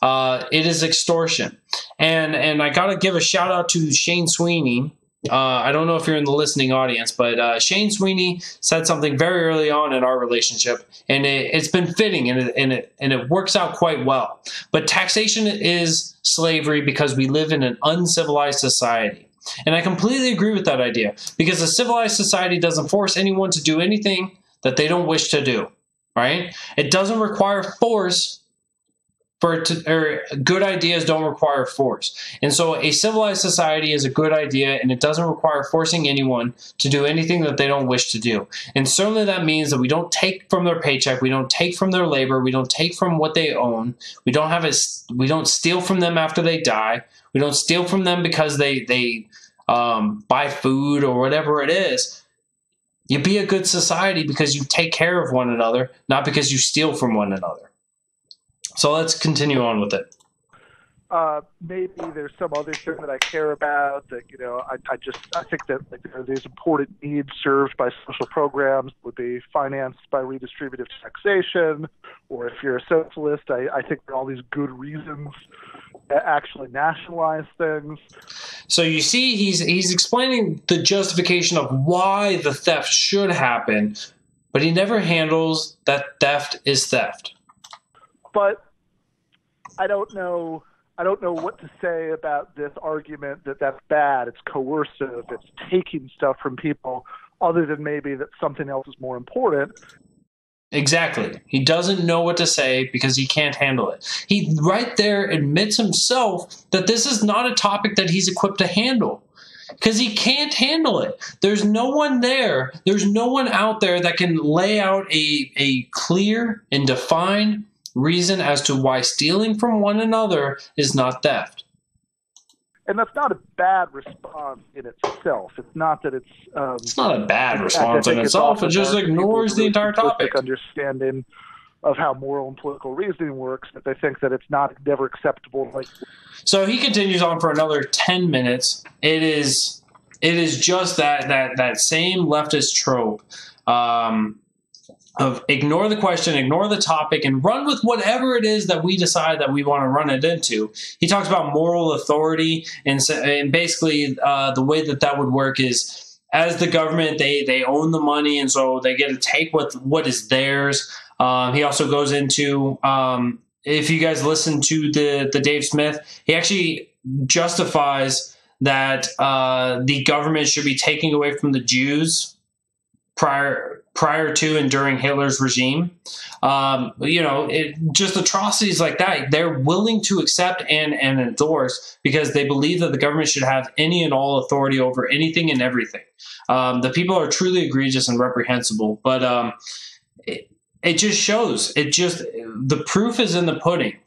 It is extortion. And I got to give a shout out to Shane Sweeney. I don't know if you're in the listening audience, but Shane Sweeney said something very early on in our relationship, and it's been fitting, and it works out quite well. But taxation is slavery because we live in an uncivilized society. And I completely agree with that idea, because a civilized society doesn't force anyone to do anything that they don't wish to do, right? It doesn't require force or good ideas don't require force. And so a civilized society is a good idea, and it doesn't require forcing anyone to do anything that they don't wish to do. And certainly that means that we don't take from their paycheck, we don't take from their labor, we don't take from what they own, we don't steal from them after they die, we don't steal from them because they buy food or whatever it is. You be a good society because you take care of one another, not because you steal from one another. So let's continue on with it. Maybe there's some other thing that I care about that, you know, I think that like, there's important needs served by social programs would be financed by redistributive taxation, or if you're a socialist, I think there are all these good reasons to actually nationalize things. So you see, he's explaining the justification of why the theft should happen, but he never handles that theft is theft. But I don't know what to say about this argument that that's bad, it's coercive, it's taking stuff from people, other than maybe that something else is more important. Exactly. He doesn't know what to say because he can't handle it. He right there admits himself that this is not a topic that he's equipped to handle because he can't handle it. There's no one there. There's no one out there that can lay out a clear and defined reason as to why stealing from one another is not theft. And that's not a bad response in itself. It's not that it's not a bad response in itself. It just ignores the entire topic. Understanding of how moral and political reasoning works, that they think that it's never acceptable. So he continues on for another 10 minutes. It is just that same leftist trope. Of ignore the question, ignore the topic, and run with whatever it is that we decide that we want to run it into. He talks about moral authority, and basically the way that would work is, as the government, they own the money, and so they get to take what is theirs. He also goes into, if you guys listen to the Dave Smith, he actually justifies that the government should be taking away from the Jews prior to and during Hitler's regime. Just atrocities like that, they're willing to accept and endorse because they believe that the government should have any and all authority over anything and everything. The people are truly egregious and reprehensible, but it just shows. The proof is in the pudding.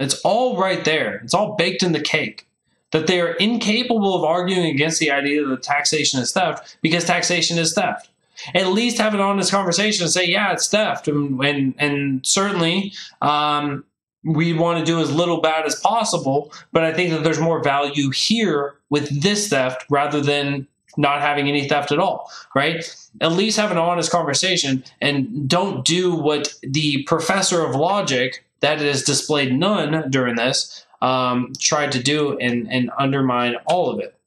It's all right there. It's all baked in the cake. That they are incapable of arguing against the idea that taxation is theft because taxation is theft. At least have an honest conversation and say, yeah, it's theft. And certainly we want to do as little bad as possible, but I think that there's more value here with this theft rather than not having any theft at all, right? At least have an honest conversation and don't do what the professor of logic that has displayed none during this tried to do and undermine all of it.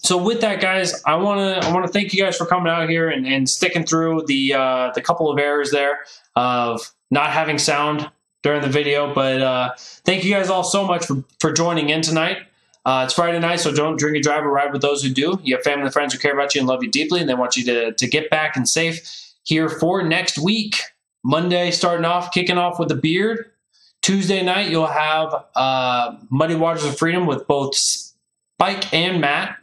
So with that, guys, I want to thank you guys for coming out here and sticking through the couple of errors there of not having sound during the video. But thank you guys all so much for joining in tonight. It's Friday night, so don't drink and drive or ride with those who do. You have family and friends who care about you and love you deeply, and they want you to get back and safe here for next week. Monday, kicking off with the beard. Tuesday night, you'll have Muddy Waters of Freedom with both Spike and Matt.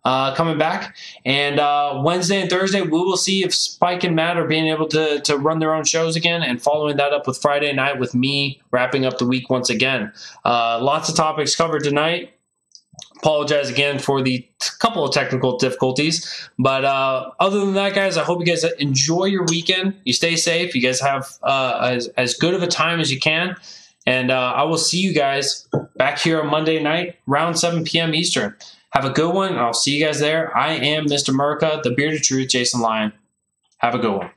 Coming back, and Wednesday and Thursday we will see if Spike and Matt are being able to run their own shows again, and following that up with Friday night with me wrapping up the week once again. Lots of topics covered tonight. Apologize again for the couple of technical difficulties, but other than that, guys, I hope you guys enjoy your weekend. You stay safe. You guys have as good of a time as you can, and I will see you guys back here on Monday night around 7 p.m. Eastern. Have a good one. I'll see you guys there. I am Mr. America, the Bearded Truth, Jason Lyon. Have a good one.